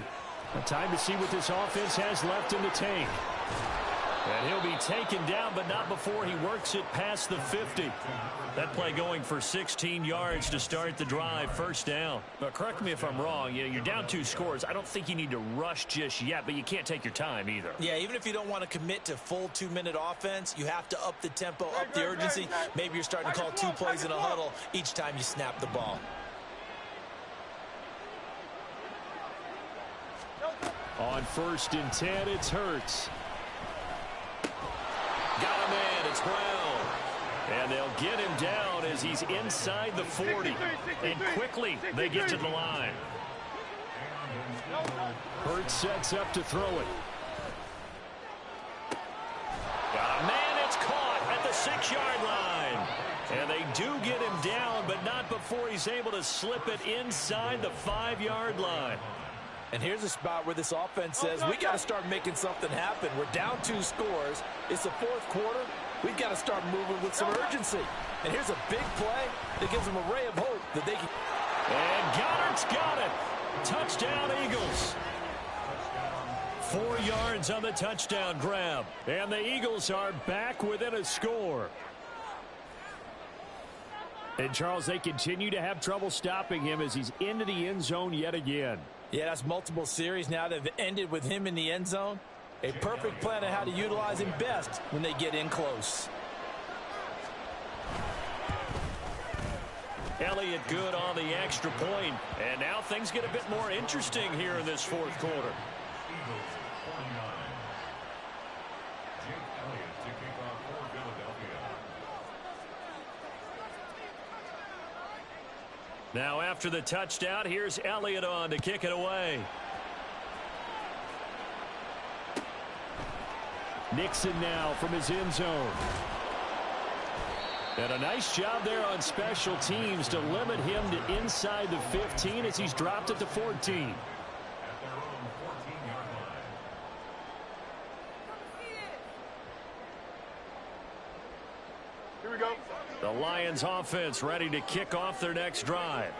A time to see what this offense has left in the tank. And he'll be taken down, but not before he works it past the 50. That play going for 16 yards to start the drive, 1st down. But correct me if I'm wrong, you're down 2 scores. I don't think you need to rush just yet, but you can't take your time either. Yeah, even if you don't want to commit to full 2-minute offense, you have to up the tempo, up the urgency. Maybe you're starting to call 2 plays in a huddle each time you snap the ball. On 1st and 10, it's Hurts. Got a man, it's Brown. And they'll get him down as he's inside the 40. And quickly, they get to the line. Hurts sets up to throw it. Got a man, it's caught at the 6-yard line. And they do get him down, but not before he's able to slip it inside the 5-yard line. And here's a spot where this offense says, we got to start making something happen. We're down 2 scores. It's the 4th quarter. We've got to start moving with some urgency. And here's a big play that gives them a ray of hope that they can. And Goddard's got it. Touchdown, Eagles. 4 yards on the touchdown grab. And the Eagles are back within a score. And, Charles, they continue to have trouble stopping him as he's into the end zone yet again. Yeah, that's multiple series now that have ended with him in the end zone. A perfect plan on how to utilize him best when they get in close. Elliott good on the extra point. And now things get a bit more interesting here in this 4th quarter. Eagles 49. Jake Elliott to kick off for Philadelphia. Now after the touchdown, here's Elliott on to kick it away. Nixon now from his end zone. And a nice job there on special teams to limit him to inside the 15 as he's dropped it to 14. At their own 14-yard line. Here we go. The Lions offense ready to kick off their next drive.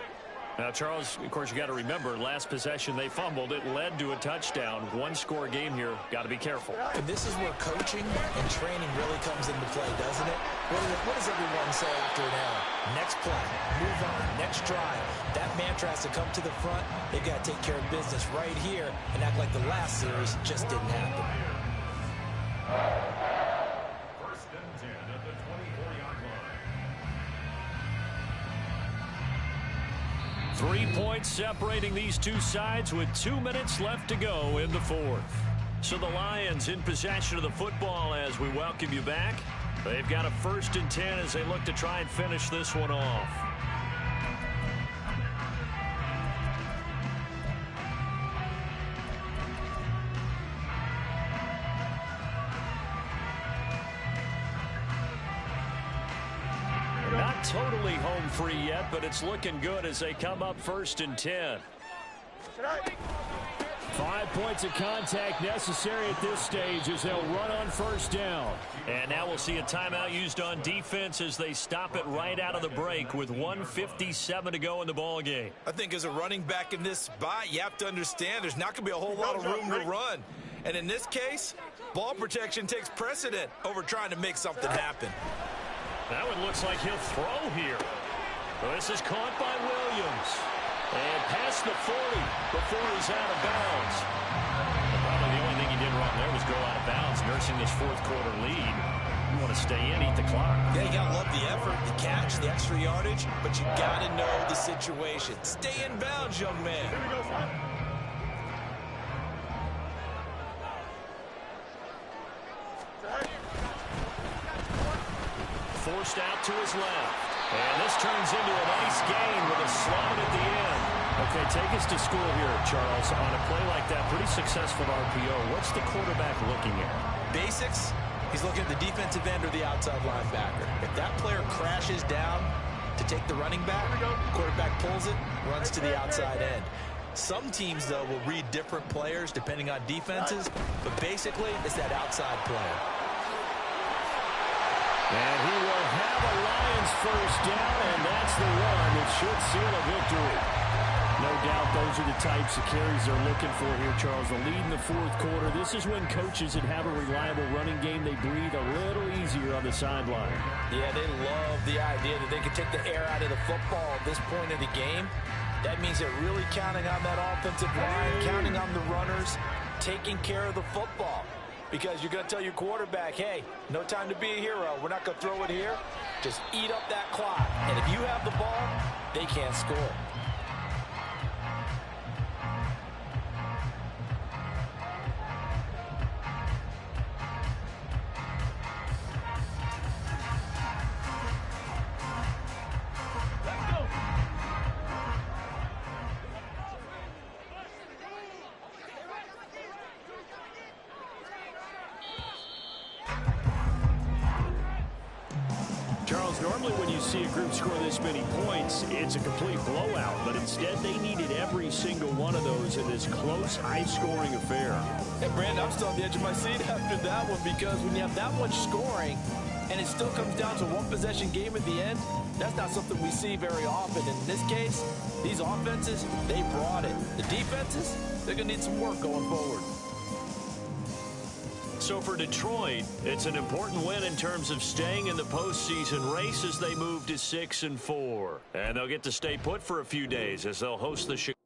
Now, Charles, of course, you got to remember, last possession they fumbled. It led to a touchdown. 1-score game here. Got to be careful. And this is where coaching and training really comes into play, doesn't it? What does everyone say after an error? Next play, move on, next drive. That mantra has to come to the front. They've got to take care of business right here and act like the last series just didn't happen. First and 10 at the 24-yard line. 3 points separating these two sides with 2 minutes left to go in the 4th. So the Lions in possession of the football as we welcome you back. They've got a 1st and 10 as they look to try and finish this one off. Not totally home free yet, but it's looking good as they come up 1st and 10. 5 points of contact necessary at this stage as they'll run on 1st down. And now we'll see a timeout used on defense as they stop it right out of the break with 1:57 to go in the ball game. I think as a running back in this spot, you have to understand there's not going to be a whole lot of room to run. And in this case, ball protection takes precedent over trying to make something happen. That one looks like he'll throw here. Well, this is caught by Williams. And past the 40 before he's out of bounds. Probably the only thing he did wrong there was go out of bounds, nursing this 4th quarter lead. You want to stay in, eat the clock. Yeah, you got to love the effort, the catch, the extra yardage, but you got to know the situation. Stay in bounds, young man. Here we go, son. Forced out to his left. And this turns into a nice gain with a slot at the end. Okay, take us to school here, Charles. On a play like that, pretty successful RPO. What's the quarterback looking at? Basics, he's looking at the defensive end or the outside linebacker. If that player crashes down to take the running back, quarterback pulls it, runs to the outside end. Some teams, though, will read different players depending on defenses, but basically it's that outside player. And he will have a Lions 1st down, and that's the one that should seal a victory. No doubt those are the types of carries they're looking for here, Charles. The lead in the 4th quarter. This is when coaches that have a reliable running game, they breathe a little easier on the sideline. Yeah, they love the idea that they can take the air out of the football at this point in the game. That means they're really counting on that offensive line, counting on the runners, taking care of the football. Because you're going to tell your quarterback, hey, no time to be a hero. We're not going to throw it here. Just eat up that clock. And if you have the ball, they can't score. Normally when you see a group score this many points, it's a complete blowout. But instead, they needed every single one of those in this close, high-scoring affair. Hey, Brandon, I'm still on the edge of my seat after that one because when you have that much scoring and it still comes down to one possession game at the end, that's not something we see very often. In this case, these offenses, they brought it. The defenses, they're going to need some work going forward. So for Detroit, it's an important win in terms of staying in the postseason race as they move to 6-4. And they'll get to stay put for a few days as they'll host the Chicago.